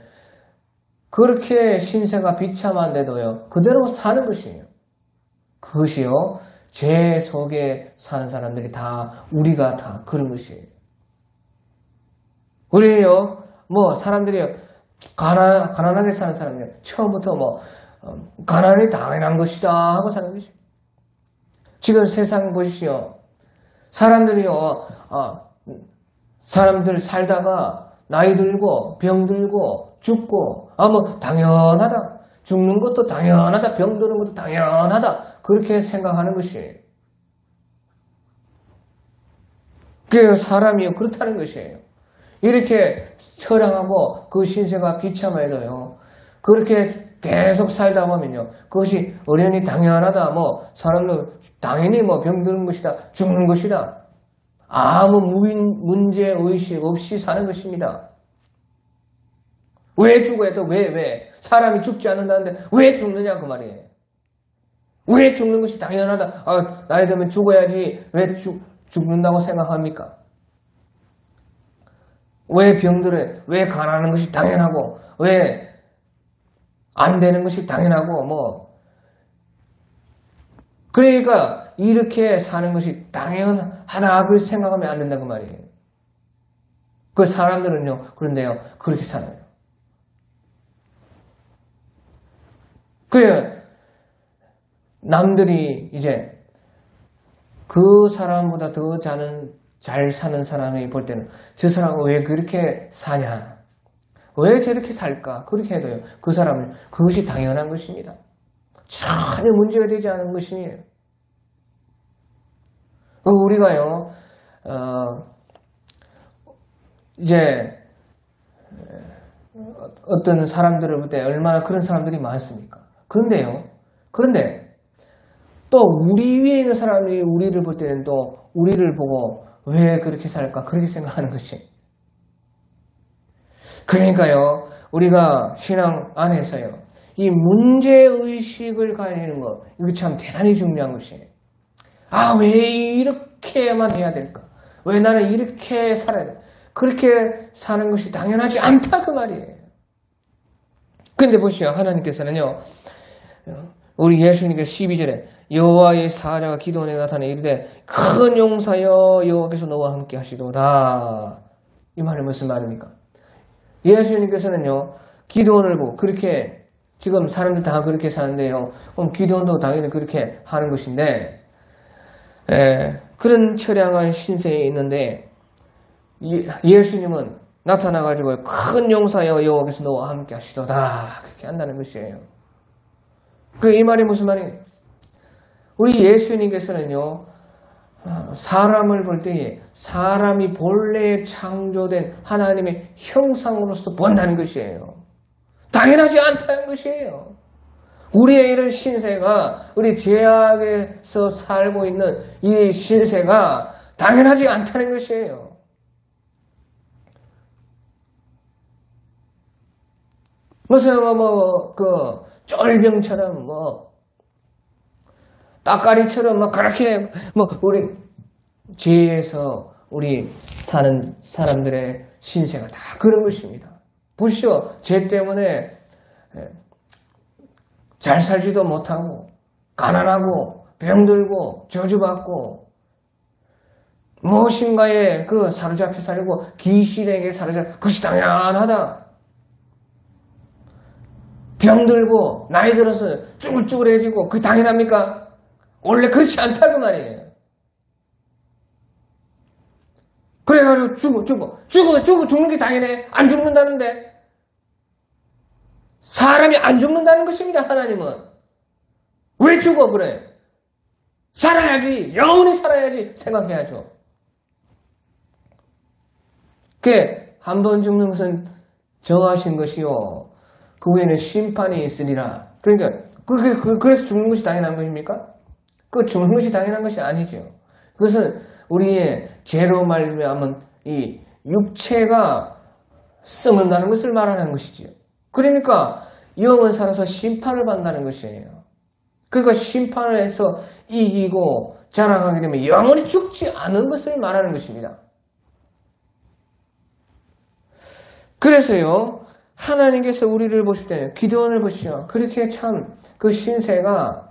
그렇게 신세가 비참한데도요. 그대로 사는 것이에요. 그것이요, 죄 속에 사는 사람들이 다, 우리가 다 그런 것이에요. 우리요, 사람들이 가난하게 사는 사람이요, 처음부터 가난이 당연한 것이다 하고 사는 것이에요. 지금 세상 보십시오. 사람들이요, 사람들 살다가 나이 들고 병 들고 죽고 당연하다. 죽는 것도 당연하다. 병 드는 것도 당연하다. 그렇게 생각하는 것이에요. 그 사람이 그렇다는 것이에요. 이렇게 처량하고 그 신세가 비참해도요, 그렇게 계속 살다 보면요, 그것이 어련히 당연하다. 사람들 당연히 병드는 것이다. 죽는 것이다. 아무 문제의식 없이 사는 것입니다. 왜 죽어야 돼? 왜? 사람이 죽지 않는다는데 왜 죽느냐 그 말이에요. 왜 죽는 것이 당연하다. 나이 들면 죽어야지. 왜 죽는다고 생각합니까? 왜 병들어? 왜 가난한 것이 당연하고, 왜 안 되는 것이 당연하고, 그러니까 이렇게 사는 것이 당연하다 그렇게 생각하면 안 된다 그 말이에요. 그 사람들은요, 그런데요, 그렇게 살아요. 그래, 남들이 이제 그 사람보다 더 잘 사는 사람이 볼 때는 저 사람은 왜 그렇게 사냐? 왜 저렇게 살까? 그렇게 해도요, 그 사람은 그것이 당연한 것입니다. 전혀 문제가 되지 않은 것이에요. 우리가요, 이제 어떤 사람들을 볼 때 얼마나 그런 사람들이 많습니까? 그런데 또 우리 위에 있는 사람이 우리를 볼 때는 또 우리를 보고 왜 그렇게 살까? 그렇게 생각하는 것이. 그러니까요, 우리가 신앙 안에서요, 이 문제의식을 가지는 것, 이거 참 대단히 중요한 것이에요. 왜 이렇게만 해야 될까? 왜 나는 이렇게 살아야 돼? 그렇게 사는 것이 당연하지 않다 그 말이에요. 근데 보시죠. 하나님께서는요, 우리 예수님께서 12절에 여호와의 사자가 기도원에 나타나 이르되 큰 용사여 여호와께서 너와 함께 하시도다. 이 말은 무슨 말입니까? 예수님께서는요, 기도원을 보고 그렇게 지금 사람들 다 그렇게 사는데요, 그럼 기도원도 당연히 그렇게 하는 것인데, 그런 처량한 신세에 있는데 예수님은 나타나가지고 큰 용사여 여호와께서 너와 함께 하시도다 그렇게 한다는 것이에요. 이 말이 무슨 말이에요? 우리 예수님께서는요, 사람을 볼 때에 사람이 본래 창조된 하나님의 형상으로서 본다는 것이에요. 당연하지 않다는 것이에요. 우리의 이런 신세가, 우리 죄악에서 살고 있는 이 신세가 당연하지 않다는 것이에요. 무슨 쫄병처럼 따까리처럼 그렇게 우리 죄에서 우리 사는 사람들의 신세가 다 그런 것입니다. 보시죠. 죄 때문에 잘 살지도 못하고 가난하고 병들고 저주받고 무엇인가에 사로잡혀 살고 귀신에게 사로잡혀 그것이 당연하다. 병들고 나이 들어서 쭈글쭈글해지고 그게 당연합니까? 원래 그렇지 않다 그 말이에요. 그래가지고 죽는 게 당연해. 안 죽는다는데. 사람이 안 죽는다는 것입니다. 하나님은. 왜 죽어 그래? 살아야지. 영원히 살아야지 생각해야죠. 그게 한 번 죽는 것은 정하신 것이요, 그 후에는 심판이 있으리라. 그러니까 그래서 죽는 것이 당연한 것입니까? 죽는 것이 당연한 것이 아니죠. 그것은 우리의 죄로 말미암은 이 육체가 썩는다는 것을 말하는 것이지요. 그러니까 영은 살아서 심판을 받는다는 것이에요. 그러니까 심판을 해서 이기고 자랑하게 되면 영원히 죽지 않은 것을 말하는 것입니다. 그래서요, 하나님께서 우리를 보실 때 기도원을 보시죠. 그렇게 참 그 신세가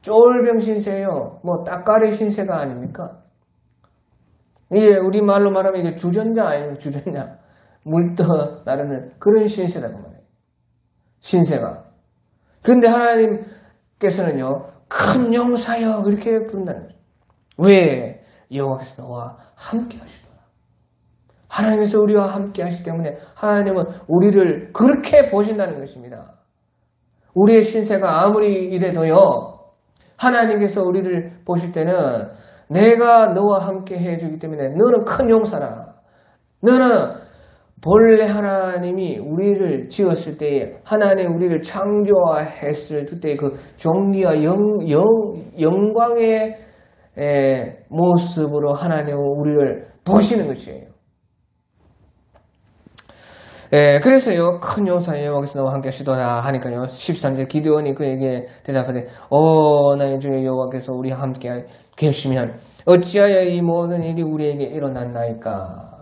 쫄병 신세예요. 뭐 따까리 신세가 아닙니까? 이게 우리말로 말하면 이게 주전자 아니면 주전자. 물떠 나르는 그런 신세라고 말해요. 신세가. 근데 하나님께서는요, 큰 용사여 그렇게 부른다는 거죠. 왜? 여호와께서 너와 함께 하시더라. 하나님께서 우리와 함께 하시기 때문에 하나님은 우리를 그렇게 보신다는 것입니다. 우리의 신세가 아무리 이래도요, 하나님께서 우리를 보실 때는 내가 너와 함께 해주기 때문에 너는 큰 용사라. 너는 본래 하나님이 우리를 지었을 때에 하나님 우리를 창조했을 그때 그 존귀와 영광의 모습으로 하나님은 우리를 보시는 것이에요. 그래서요, 큰 용사여 여호와께서 너와 함께 하시도다 하니까요, 13절 기드온이 그에게 대답하되, 나의 주여 여호와께서 우리와 함께 계시면 어찌하여 이 모든 일이 우리에게 일어났나이까?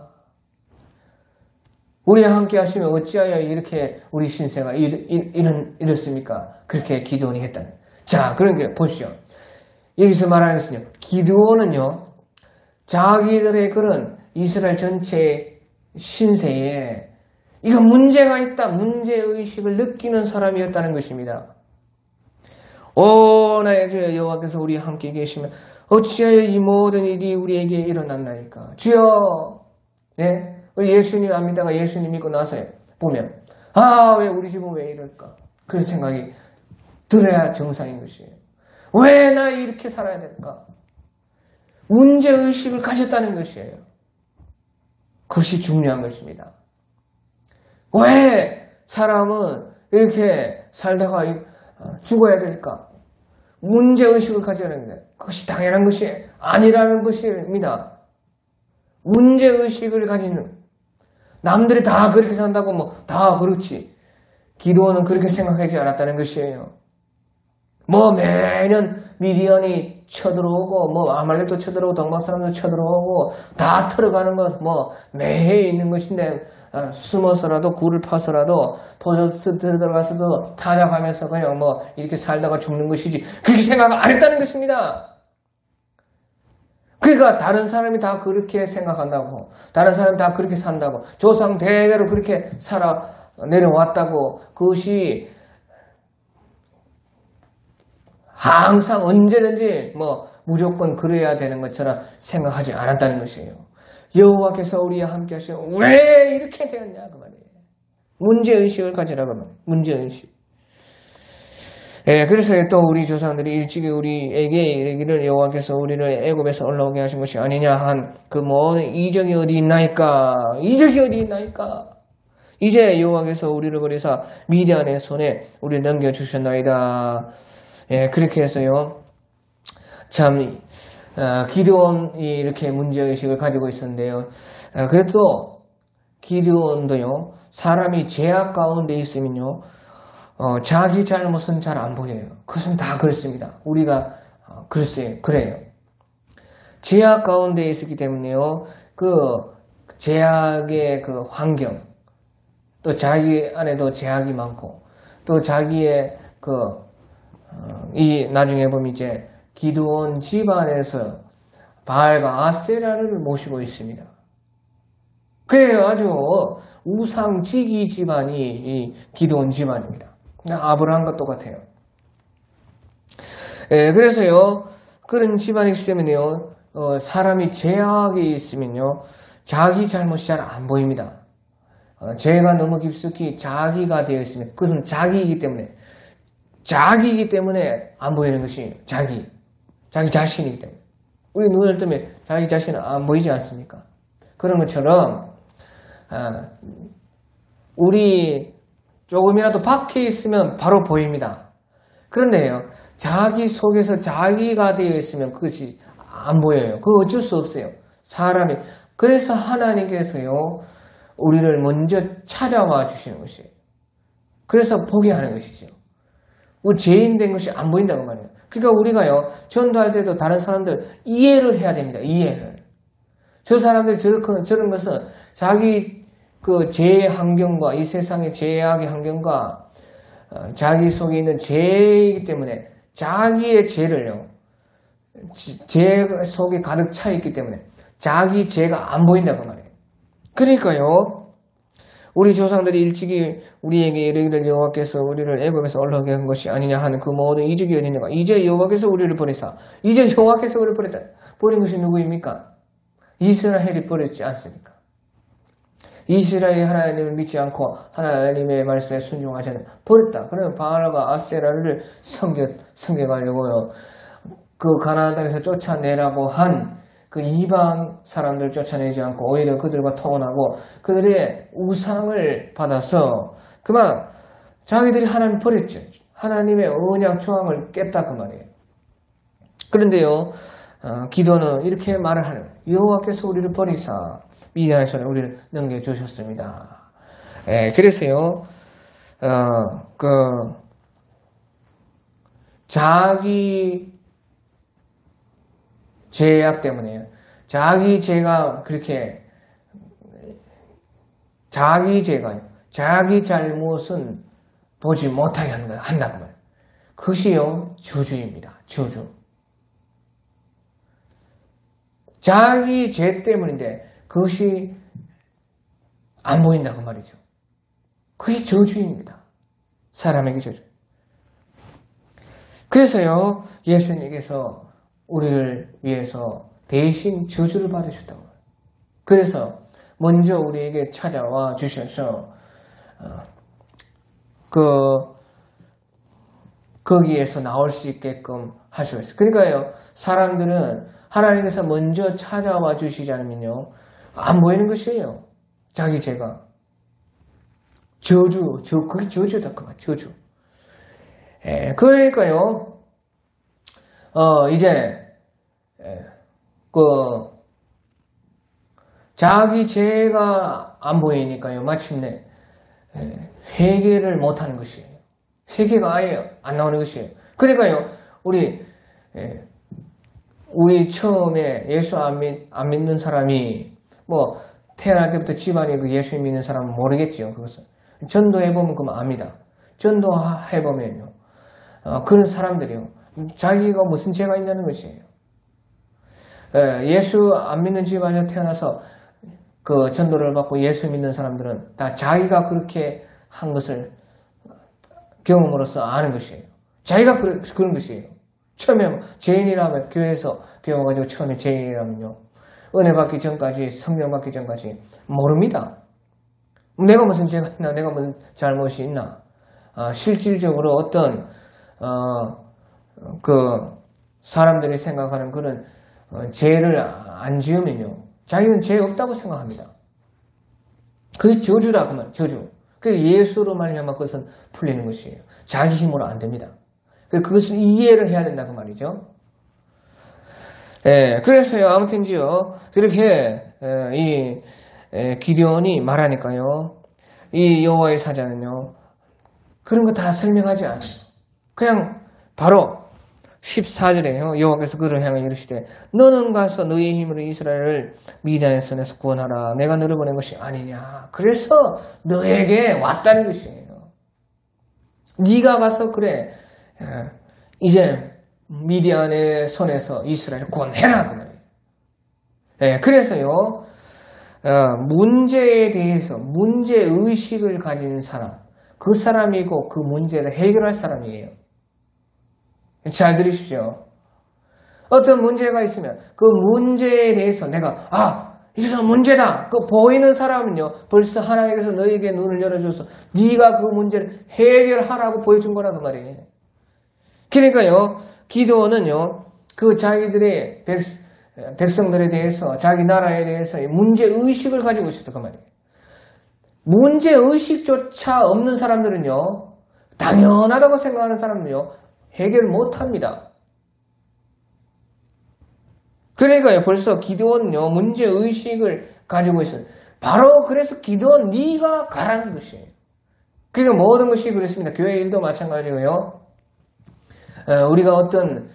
우리와 함께 하시면 어찌하여 이렇게 우리 신세가 이렇습니까? 그렇게 기드온이 했다는. 자, 그러니까 보시죠. 여기서 말하는 것은요, 기드온은요, 자기들의 그런 이스라엘 전체 신세에 이거 문제가 있다, 문제의식을 느끼는 사람이었다는 것입니다. 나의 주여 여호와께서 우리와 함께 계시면 어찌하여 이 모든 일이 우리에게 일어났나이까? 주여, 네? 예수님 안 믿다가 예수님 믿고 나서 보면, 왜 우리 집은 왜 이럴까? 그런 생각이 들어야 정상인 것이에요. 왜 나 이렇게 살아야 될까? 문제의식을 가졌다는 것이에요. 그것이 중요한 것입니다. 왜 사람은 이렇게 살다가 죽어야 될까? 문제의식을 가져야 하는데 그것이 당연한 것이 아니라는 것입니다. 문제의식을 가지는, 남들이 다 그렇게 산다고 뭐 다 그렇지. 기드온은 그렇게 생각하지 않았다는 것이에요. 뭐 매년 미디안이 쳐들어오고 뭐 아말렉도 쳐들어오고 동방 사람도 쳐들어오고 다 틀어가는 것 뭐 매해 있는 것인데, 숨어서라도 굴을 파서라도 포도트 들어가서도 타작하면서 그냥 뭐 이렇게 살다가 죽는 것이지, 그렇게 생각 안 했다는 것입니다. 그러니까 다른 사람이 다 그렇게 생각한다고, 다른 사람이 다 그렇게 산다고, 조상 대대로 그렇게 살아 내려왔다고, 그것이 항상 언제든지 뭐 무조건 그래야 되는 것처럼 생각하지 않았다는 것이에요. 여호와께서 우리와 함께 하시면 왜 이렇게 되었냐 그 말이에요. 문제의식을 가지라 그 말이에요. 문제의식. 그래서 또 우리 조상들이 일찍이 우리에게 이르기를 여호와께서 우리를 애굽에서 올라오게 하신 것이 아니냐 한 그 모든 이적이 어디 있나이까? 이적이 어디 있나이까? 이제 여호와께서 우리를 버리사 미디안의 손에 우리를 넘겨주셨나이다. 그렇게 해서요, 참 기드온이 이렇게 문제의식을 가지고 있었는데요. 그래도 기드온도요, 사람이 죄악 가운데 있으면요, 자기 잘못은 잘 안 보여요. 그것은 다 그렇습니다. 우리가 그래요. 죄악 가운데 있었기 때문에요, 그 죄악의 그 환경, 또 자기 안에도 죄악이 많고, 또 자기의 나중에 보면 이제 기드온 집안에서 바알과 아세라를 모시고 있습니다. 그래요, 아주 우상지기 집안이 이 기드온 집안입니다. 아브라함과 똑같아요. 그래서요, 그런 집안이 있으면요, 사람이 죄악이 있으면요, 자기 잘못이 잘 안 보입니다. 죄가 너무 깊숙이 자기가 되어 있으면, 그것은 자기이기 때문에 안 보이는 것이 자기 자신이기 때문에. 우리 눈을 뜨면 자기 자신은 안 보이지 않습니까? 그런 것처럼 우리 조금이라도 밖에 있으면 바로 보입니다. 그런데요, 자기 속에서 자기가 되어 있으면 그것이 안 보여요. 그거 어쩔 수 없어요. 사람이. 그래서 하나님께서요, 우리를 먼저 찾아와 주시는 것이에요. 그래서 보게 하는 것이죠. 죄인 된 것이 안 보인다고 말이에요. 그러니까 우리가요, 전도할 때도 다른 사람들 이해를 해야 됩니다. 이해를. 저 사람들이 저런 것은 자기 그 죄의 환경과 이 세상의 죄악의 환경과 자기 속에 있는 죄이기 때문에 자기의 죄를요, 죄 속에 가득 차 있기 때문에 자기 죄가 안 보인다고 말이에요. 그러니까요, 우리 조상들이 일찍이 우리에게 이르기를 여호와께서 우리를 애굽에서 올라오게 한 것이 아니냐 하는 그 모든 이적이 어디냐가 이제 여호와께서 우리를 버리사 이제 여호와께서 우리를 버렸다. 버린 것이 누구입니까? 이스라엘이 버렸지 않습니까? 이스라엘이 하나님을 믿지 않고 하나님의 말씀에 순종하지 않는 버렸다. 그러면 바알과 아세라를 섬겨가려고요. 그 가나안 땅에서 쫓아내라고 한 그 이방 사람들 쫓아내지 않고 오히려 그들과 통혼하고 그들의 우상을 받아서 그만 자기들이 하나님을 버렸죠. 하나님의 언약 조항을 깼다 그 말이에요. 그런데요, 기도는 이렇게 말을 하는 거예요. 여호와께서 우리를 버리사 미디안의 손에 우리를 넘겨주셨습니다. 그래서요, 자기 죄악 때문에 자기 죄가 그렇게 자기 잘못은 보지 못하게 한다고 말해요. 그것이요 저주입니다. 저주. 자기 죄 때문인데 그것이 안 보인다고 말이죠. 그것이 저주입니다. 사람에게 저주. 그래서요 예수님께서 우리를 위해서 대신 저주를 받으셨다고. 그래서 먼저 우리에게 찾아와 주셔서 거기에서 나올 수 있게끔 하셨어요. 그러니까요, 사람들은 하나님께서 먼저 찾아와 주시지 않으면요, 안 보이는 것이에요. 자기 죄가. 그게 저주다, 그만, 저주. 그러니까요, 이제, 자기 죄가 안 보이니까요, 마침내, 회개를 못 하는 것이에요. 회개가 아예 안 나오는 것이에요. 그러니까요, 우리 처음에 예수 안 믿는 사람이, 태어날 때부터 집안에 그 예수 믿는 사람은 모르겠지요, 그것은. 전도해보면 그만 압니다. 전도해보면요, 그런 사람들이요, 자기가 무슨 죄가 있냐는 것이에요. 예수 안 믿는 집안에 태어나서 그 전도를 받고 예수 믿는 사람들은 다 자기가 그렇게 한 것을 경험으로써 아는 것이에요. 자기가 그런 것이에요. 처음에 죄인이라면 교회에서 배워가지고 처음에 죄인이라면요, 은혜 받기 전까지, 성령 받기 전까지 모릅니다. 내가 무슨 죄가 있나, 내가 무슨 잘못이 있나. 실질적으로 어떤 사람들이 생각하는 그런 죄를 안 지으면요, 자기는 죄 없다고 생각합니다. 그게 저주라, 그만, 저주. 그 예수로 말미암아 그것은 풀리는 것이에요. 자기 힘으로 안 됩니다. 그것을 이해를 해야 된다, 그 말이죠. 그래서요, 아무튼지요, 그렇게, 기드온이 말하니까요, 이 여호와의 사자는요, 그런 거 다 설명하지 않아요. 그냥, 바로, 14절에요. 여호와께서 그를 향해 이르시되 너는 가서 너의 힘으로 이스라엘을 미디안의 손에서 구원하라. 내가 너를 보낸 것이 아니냐. 그래서 너에게 왔다는 것이에요. 네가 가서 그래. 이제 미디안의 손에서 이스라엘을 구원해라. 그 말이에요. 그래서요. 문제에 대해서 문제의식을 가진 사람. 그 사람이고 그 문제를 해결할 사람이에요. 잘 들으십시오. 어떤 문제가 있으면 그 문제에 대해서 내가 이것은 문제다. 그 보이는 사람은요, 벌써 하나님께서 너에게 눈을 열어줘서 네가 그 문제를 해결하라고 보여준 거라고 말이에요. 그러니까요, 기도는요, 그 자기들의 백성들에 대해서, 자기 나라에 대해서 문제의식을 가지고 있었다 그 말이에요. 문제의식조차 없는 사람들은요, 당연하다고 생각하는 사람은요, 해결 못합니다. 그러니까요, 벌써 기드온은요, 문제의식을 가지고 있어요. 바로 그래서 기드온 네가 가라는 것이에요. 그러니까 모든 것이 그렇습니다. 교회 일도 마찬가지고요. 우리가 어떤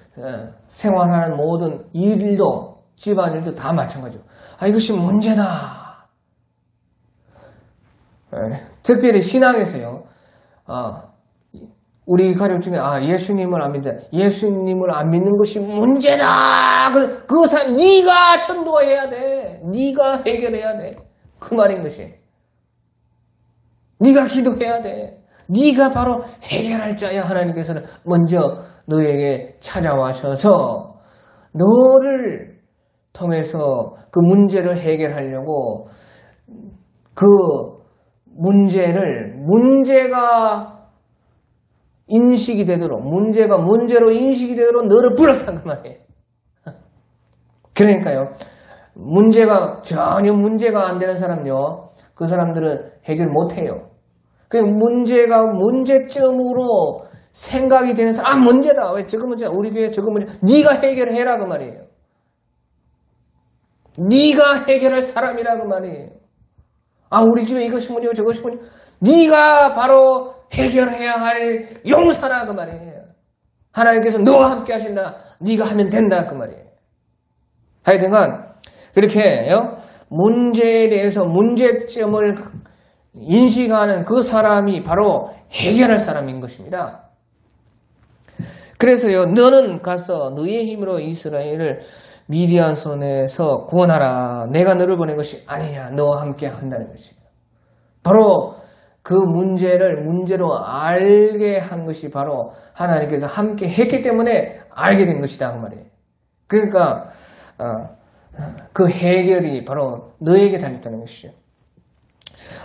생활하는 모든 일도, 집안일도 다 마찬가지고. 이것이 문제다. 특별히 신앙에서요. 우리 가족 중에 예수님을 안 믿다. 예수님을 안 믿는 것이 문제다. 그 사람 네가 전도해야 돼. 네가 해결해야 돼. 그 말인 것이. 네가 기도해야 돼. 네가 바로 해결할 자야. 하나님께서는 먼저 너에게 찾아와셔서 너를 통해서 그 문제를 해결하려고 그 문제가 인식이 되도록, 문제가 문제로 인식이 되도록 너를 불렀단 그 말이에요. 그러니까요, 전혀 문제가 안 되는 사람요, 그 사람들은 해결 못 해요. 그 문제점으로 생각이 되는 사람, 문제다. 왜 저거 문제다. 우리 교회 저거 문제. 네가 해결해라 그 말이에요. 네가 해결할 사람이라 그 말이에요. 우리 집에 이것이 문제고 저것이 문제고. 네가 바로 해결해야 할 용사라 그 말이에요. 하나님께서 너와 함께 하신다. 네가 하면 된다 그 말이에요. 하여튼간 그렇게 문제에 대해서 문제점을 인식하는 그 사람이 바로 해결할 사람인 것입니다. 그래서요, 너는 가서 너의 힘으로 이스라엘을 미디안 손에서 구원하라. 내가 너를 보낸 것이 아니냐. 너와 함께 한다는 것이에요. 바로 그 문제로 알게 한 것이 바로 하나님께서 함께 했기 때문에 알게 된 것이다 그 말이에요. 그러니까 그 해결이 바로 너에게 달렸다는 것이죠.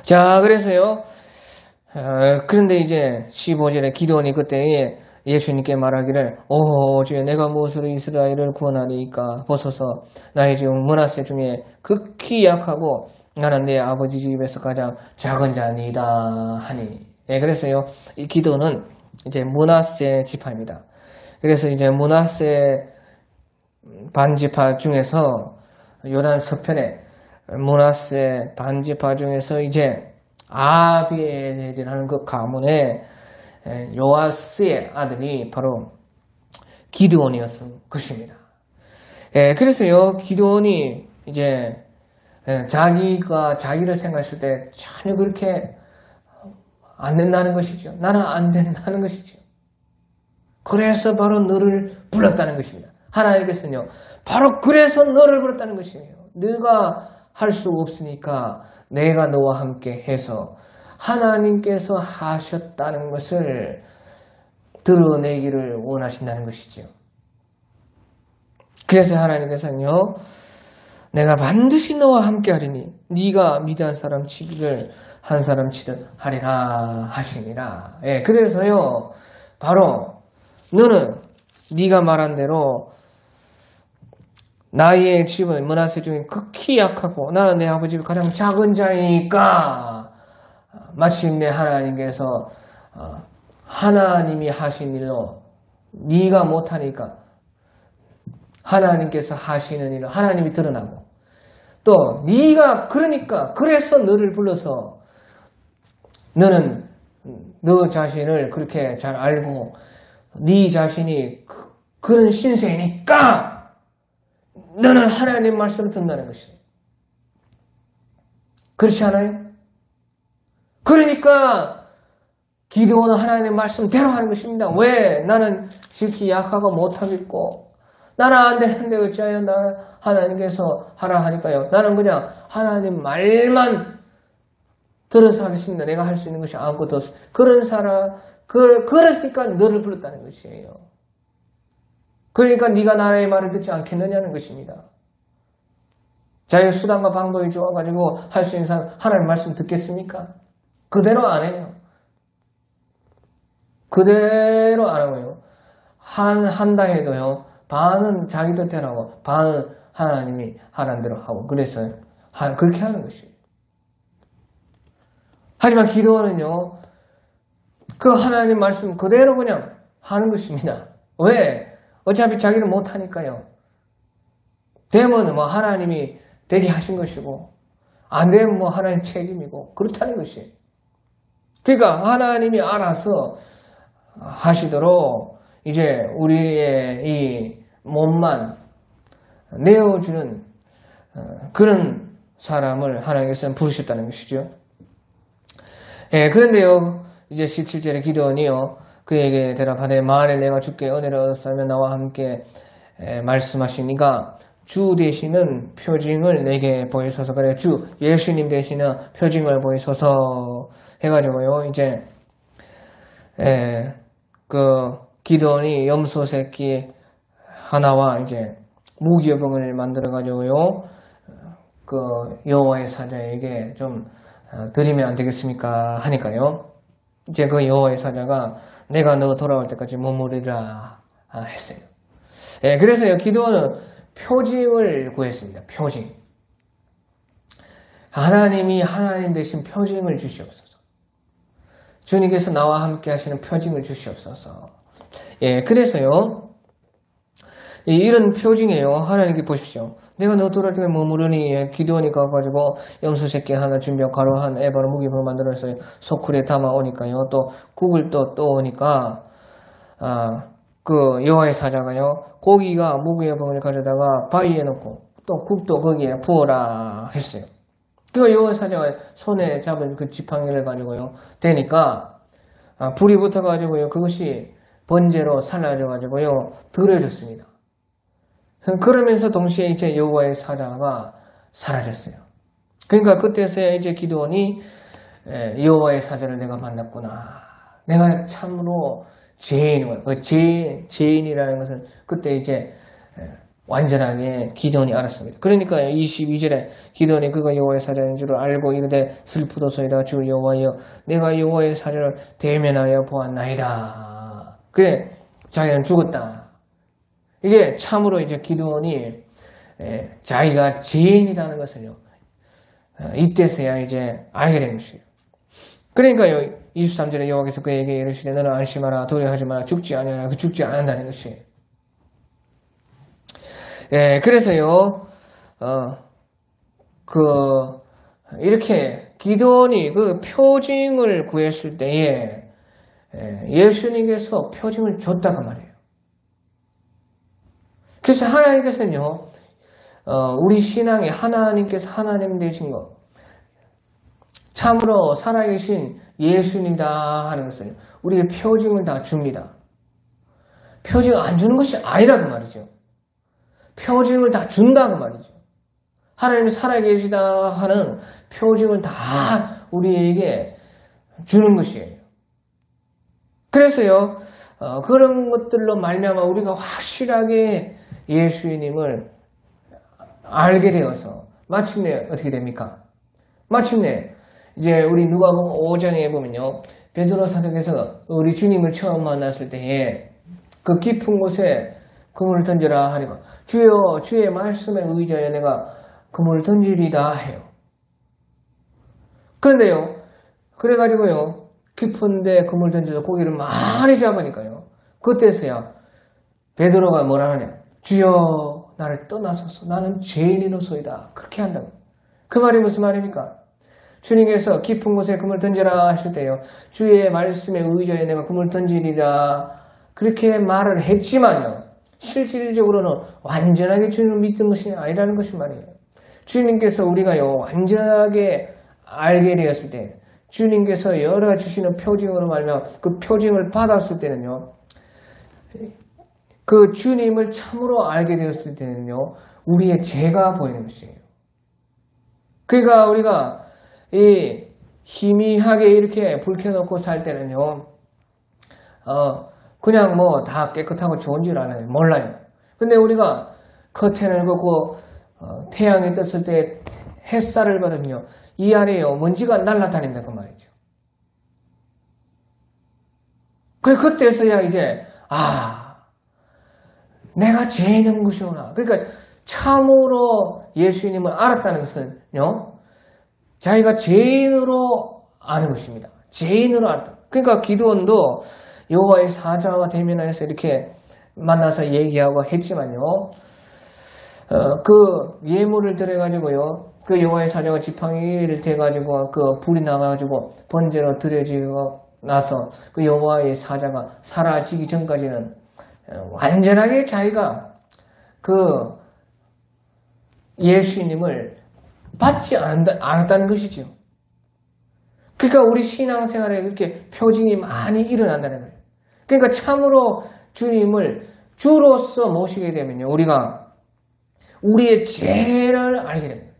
자, 그래서요, 그런데 이제 15절에 기도원이 그때 예수님께 말하기를, 주여 내가 무엇으로 이스라엘을 구원하리이까? 보소서 나의 지금 므낫세 중에 극히 약하고 나는 내 아버지 집에서 가장 작은 자니이다 하니. 그래서요, 이 기도는 이제 므낫세 지파입니다. 그래서 이제 므낫세 반지파 중에서 요단 서편에 므낫세 반지파 중에서 이제 아비엘이라는 그 가문의 요아스의 아들이 바로 기드온이었을 것입니다. 그래서요, 기드온이 이제 자기가 자기를 생각했을 때 전혀 그렇게 안 된다는 것이죠. 나는 안 된다는 것이죠. 그래서 바로 너를 불렀다는 것입니다. 하나님께서는요, 바로 그래서 너를 불렀다는 것이에요. 네가 할 수 없으니까 내가 너와 함께 해서 하나님께서 하셨다는 것을 드러내기를 원하신다는 것이죠. 그래서 하나님께서는요, 내가 반드시 너와 함께 하리니 네가 미디안 사람 치기를 한 사람 치듯 하리라 하시니라. 그래서요, 바로 너는 네가 말한 대로 나의 집은 므낫세 중에 극히 약하고 나는 내 아버지 집이 가장 작은 자이니까 마침내 하나님께서 하나님이 하신 일로 네가 못하니까 하나님께서 하시는 일로 하나님이 드러나고 또 네가 그래서 너를 불러서 너는 너 자신을 그렇게 잘 알고 네 자신이 그런 신세이니까 너는 하나님 말씀을 듣는다는 것이에요. 그렇지 않아요? 그러니까 기도는 하나님의 말씀대로 하는 것입니다. 왜? 나는 지극히 약하고 못하겠고 나는 안 되는데 어찌하여 하나님께서 하라 하니까요. 나는 그냥 하나님 말만 들어서 하겠습니다. 내가 할 수 있는 것이 아무것도 없어. 그런 사람, 그러니까 너를 불렀다는 것이에요. 그러니까 네가 나의 말을 듣지 않겠느냐는 것입니다. 자기의 수단과 방법이 좋아가지고 할 수 있는 사람 하나님 말씀 듣겠습니까? 그대로 안 해요. 그대로 안 하고요. 한다 해도요. 반은 자기 뜻대로 하고 반은 하나님이 하라는 대로 하고 그래서 그렇게 하는 것이에요. 하지만 기도는요. 그 하나님 말씀 그대로 그냥 하는 것입니다. 왜? 어차피 자기는 못하니까요. 되면 뭐 하나님이 되게 하신 것이고 안 되면 뭐 하나님 책임이고 그렇다는 것이에요. 그러니까 하나님이 알아서 하시도록 이제 우리의 이 몸만 내어주는 그런 사람을 하나님께서는 부르셨다는 것이죠. 그런데요, 이제 17절에 기도원이요, 그에게 대답하되 만일 내가 주께 은혜를 얻었으면 나와 함께 말씀하시니까 주 되시는 표징을 내게 보이소서. 그래 주 예수님 되시는 표징을 보이소서 해가지고요. 이제 그 기드온이 염소 새끼 하나와 이제 무기여병을 만들어 가지고요. 그 여호와의 사자에게 좀 드리면 안 되겠습니까 하니까요. 이제 그 여호와의 사자가 내가 너 돌아올 때까지 머무르리라 했어요. 그래서요 기드온은 표징을 구했습니다. 표징. 하나님이 하나님 되신 표징을 주시옵소서. 주님께서 나와 함께 하시는 표징을 주시옵소서. 그래서요 이런 표징이에요. 하나님께 보십시오. 내가 너 돌아올 때 머무르니 기드온이 가가지고 염소 새끼 하나 준비하고 가루 한 에바로 무기로 만들어서 소쿠리에 담아오니까요. 또 국을 또 떠오니까 그 여호와의 사자가요. 고기가 무기의 병을 가져다가 바위에 넣고 또 국도 거기에 부어라 했어요. 그러니까 여호와의 사자가 손에 잡은 그 지팡이를 가지고요. 대니까 불이 붙어가지고요. 그것이 번제로 살라져가지고요. 드려졌습니다. 그러면서 동시에 이제 여호와의 사자가 사라졌어요. 그러니까 그때서야 이제 기드온이 여호와의 사자를 내가 만났구나. 내가 참으로 죄인이구나. 죄인이라는 것은 그때 이제 완전하게 기드온이 알았습니다. 그러니까 22절에 기드온이 그가 여호와의 사자인 줄 알고 이르되 슬프도소이다. 주 여호와여 내가 여호와의 사자를 대면하여 보았나이다. 그래 자기는 죽었다. 이게 참으로 이제 기드온이 자기가 죄인이라는 것을요. 이때서야 이제 알게 된 것이에요. 그러니까요. 23절에 여호와께서 그에게 이르시되 너는 안심하라 두려워하지 마라 죽지 아니하라. 그 죽지 않는다는 것이에요. 그래서요. 이렇게 기드온이 그 표징을 구했을 때에 예수님께서 표징을 줬다고 말이에요. 그래서 하나님께서는요, 우리 신앙에 하나님께서 하나님 되신 것, 참으로 살아계신 예수님이다 하는 것은 우리에게 표징을 다 줍니다. 표징 안 주는 것이 아니라고 말이죠. 표징을 다 준다고 말이죠. 하나님이 살아계시다 하는 표징을 다 우리에게 주는 것이에요. 그래서요, 그런 것들로 말미암아 우리가 확실하게 예수님을 알게 되어서 마침내 어떻게 됩니까? 마침내 이제 우리 누가복음 5장에 보면요. 베드로 사도께서 우리 주님을 처음 만났을 때에 그 깊은 곳에 그물을 던져라 하니까 주여 주의 말씀에 의지하여 내가 그물을 던지리다 해요. 그런데요. 그래가지고요. 깊은데 그물 던져서 고기를 많이 잡으니까요. 그때서야 베드로가 뭐라 하냐. 주여 나를 떠나소서 나는 죄인이로소이다. 그렇게 한다고. 그 말이 무슨 말입니까? 주님께서 깊은 곳에 그물 던져라 하실 때요. 주의 말씀에 의지하여 내가 그물 던지리라. 그렇게 말을 했지만요. 실질적으로는 완전하게 주님을 믿는 것이 아니라는 것이 말이에요. 주님께서 우리가요. 완전하게 알게 되었을 때 주님께서 열어 주시는 표징으로 말미암아 그 표징을 받았을 때는요. 그 주님을 참으로 알게 되었을 때는요. 우리의 죄가 보이는 것이에요. 그러니까 우리가 이 희미하게 이렇게 불 켜놓고 살 때는요. 그냥 뭐 다 깨끗하고 좋은 줄 알아요. 몰라요. 근데 우리가 커튼을 걷고 태양이 떴을 때 햇살을 받으면요. 이 아래에요. 먼지가 날아다닌다 그 말이죠. 그래 그때서야 이제 내가 죄인인 것이구나. 그러니까 참으로 예수님을 알았다는 것은요. 자기가 죄인으로 아는 것입니다. 죄인으로 알았다. 그러니까 기드온도 여호와의 사자와 대면하여서 이렇게 만나서 얘기하고 했지만요. 그 예물을 드려가지고요. 그 여호와의 사자가 지팡이를 대가지고 그 불이 나가지고 번제로 드려지고 나서 그 여호와의 사자가 사라지기 전까지는 완전하게 자기가 그 예수님을 받지 않았다는 것이죠. 그러니까 우리 신앙생활에 그렇게 표징이 많이 일어난다는 거예요. 그러니까 참으로 주님을 주로서 모시게 되면요, 우리가 우리의 죄를 알게 됩니다.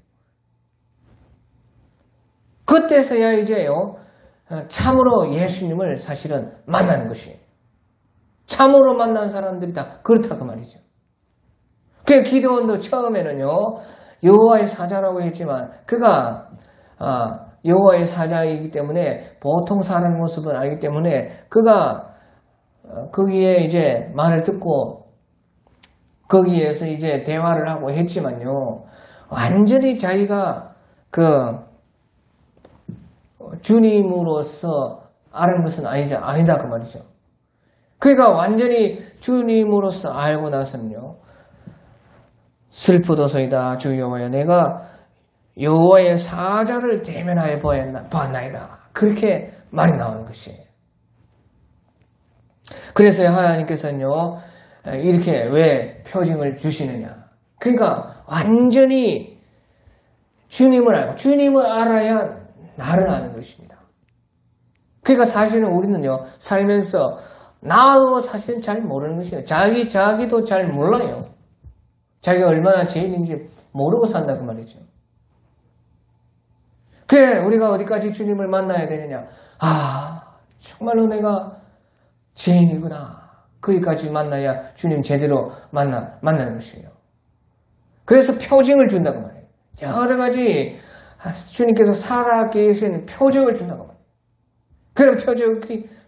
그때서야 이제요, 참으로 예수님을 사실은 만나는 것이에요. 참으로 만난 사람들이 다 그렇다 그 말이죠. 그 기드온도 처음에는요, 여호와의 사자라고 했지만 그가 여호와의 사자이기 때문에 보통 사는 모습을 알기 때문에 그가 거기에 이제 말을 듣고 거기에서 이제 대화를 하고 했지만요, 완전히 자기가 그 주님으로서 아는 것은 아니다 그 말이죠. 그러니까 완전히 주님으로서 알고 나서는요, 슬프도소이다 주 여호와여, 내가 여호와의 사자를 대면하여 보았나이다. 그렇게 말이 나오는 것이에요. 그래서 하나님께서는요, 이렇게 왜 표징을 주시느냐. 그러니까 완전히 주님을 알고, 주님을 알아야 나를 아는 것입니다. 그러니까 사실은 우리는요, 살면서 나도 사실은 잘 모르는 것이에요. 자기도 잘 몰라요. 자기가 얼마나 죄인인지 모르고 산다 그 말이죠. 그래, 우리가 어디까지 주님을 만나야 되느냐. 정말로 내가 죄인이구나. 거기까지 만나야 주님 제대로 만나는 것이에요. 그래서 표징을 준다고 말해요. 여러 가지 주님께서 살아계신 표적을 준다고 말해요. 그런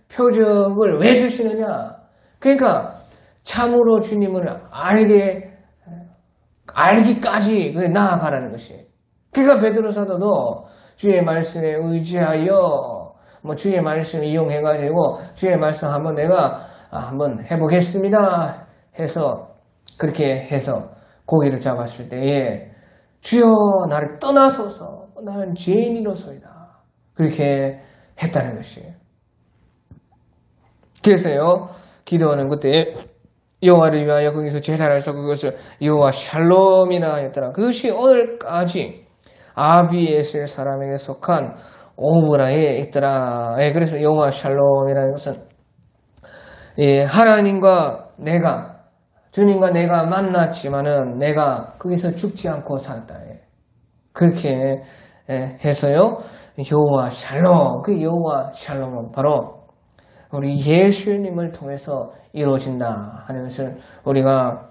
표적을 왜 주시느냐? 그러니까 참으로 주님을 알기까지 나아가라는 것이에요. 그러니까 베드로 사도도 주의 말씀에 의지하여 주의 말씀 이용해가지고 주의 말씀 한번 내가 한번 해보겠습니다 해서 그렇게 해서 고기를 잡았을 때에 주여 나를 떠나소서 나는 죄인이로소이다 그렇게 했다는 것이에요. 그래서요, 기도하는 그때 여호와를 위하여 거기서 제단을 서 그것을 여호와 샬롬이라 하였더라. 그것이 오늘까지 아비에셀 사람에게 속한 오브라에 있더라. 그래서 여호와 샬롬이라는 것은 하나님과 내가, 주님과 내가 만났지만은 내가 거기서 죽지 않고 살았다. 그렇게 해서요, 여호와 샬롬, 그 여호와 샬롬은 바로 우리 예수님을 통해서 이루어진다 하는 것을 우리가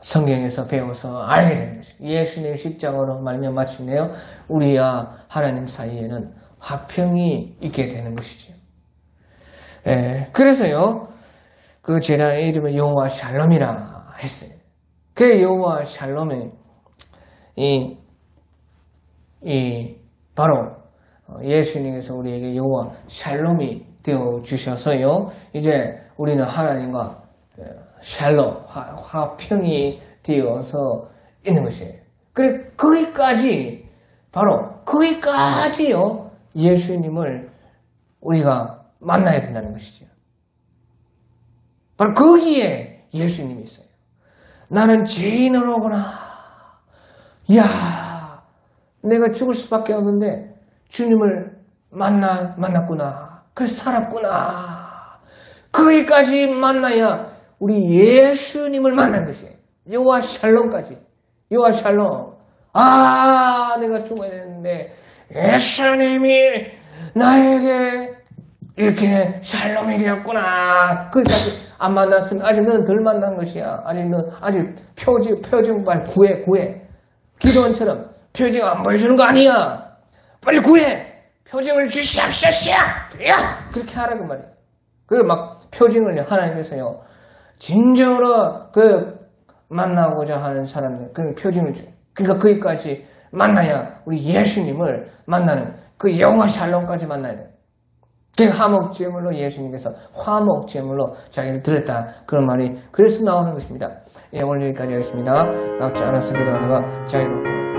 성경에서 배워서 알게 되는 것입니다. 예수님의 십자가로 말미암아 마침내요, 우리와 하나님 사이에는 화평이 있게 되는 것이죠. 그래서요, 그 제단의 이름을 여호와 샬롬이라 했어요. 그 여호와 샬롬이 바로 예수님께서 우리에게 여호와 샬롬이 되어 주셔서요, 이제 우리는 하나님과 샬롬, 화평이 되어서 있는 것이에요. 그래, 거기까지요, 예수님을 우리가 만나야 된다는 것이죠. 바로 거기에 예수님이 있어요. 나는 죄인으로구나. 이야, 내가 죽을 수밖에 없는데 주님을 만났구나. 그래서 살았구나. 거기까지 만나야 우리 예수님을 만난 것이에요. 여호와 샬롬까지. 여호와 샬롬. 내가 죽어야 되는데 예수님이 나에게 이렇게 샬롬이 되었구나. 거기까지 안 만났으면 아직 너는 덜 만난 것이야. 아직 표징 빨리 구해. 기도원처럼 표징 안 보여주는 거 아니야. 빨리 구해. 표징을 주시옵소서. 그렇게 하라고 말이야. 막 표징을 하나님께서요, 진정으로 만나고자 하는 사람들, 표징을 줘요. 그러니까 거기까지 만나야 우리 예수님을 만나는 그 영화 샬롬까지 만나야 돼요. 그 화목제물로 예수님께서 화목제물로 자기를 드렸다. 그런 말이 그래서 나오는 것입니다. 오늘 여기까지 하겠습니다. 각자 알아서 기도하다가 자유롭도록.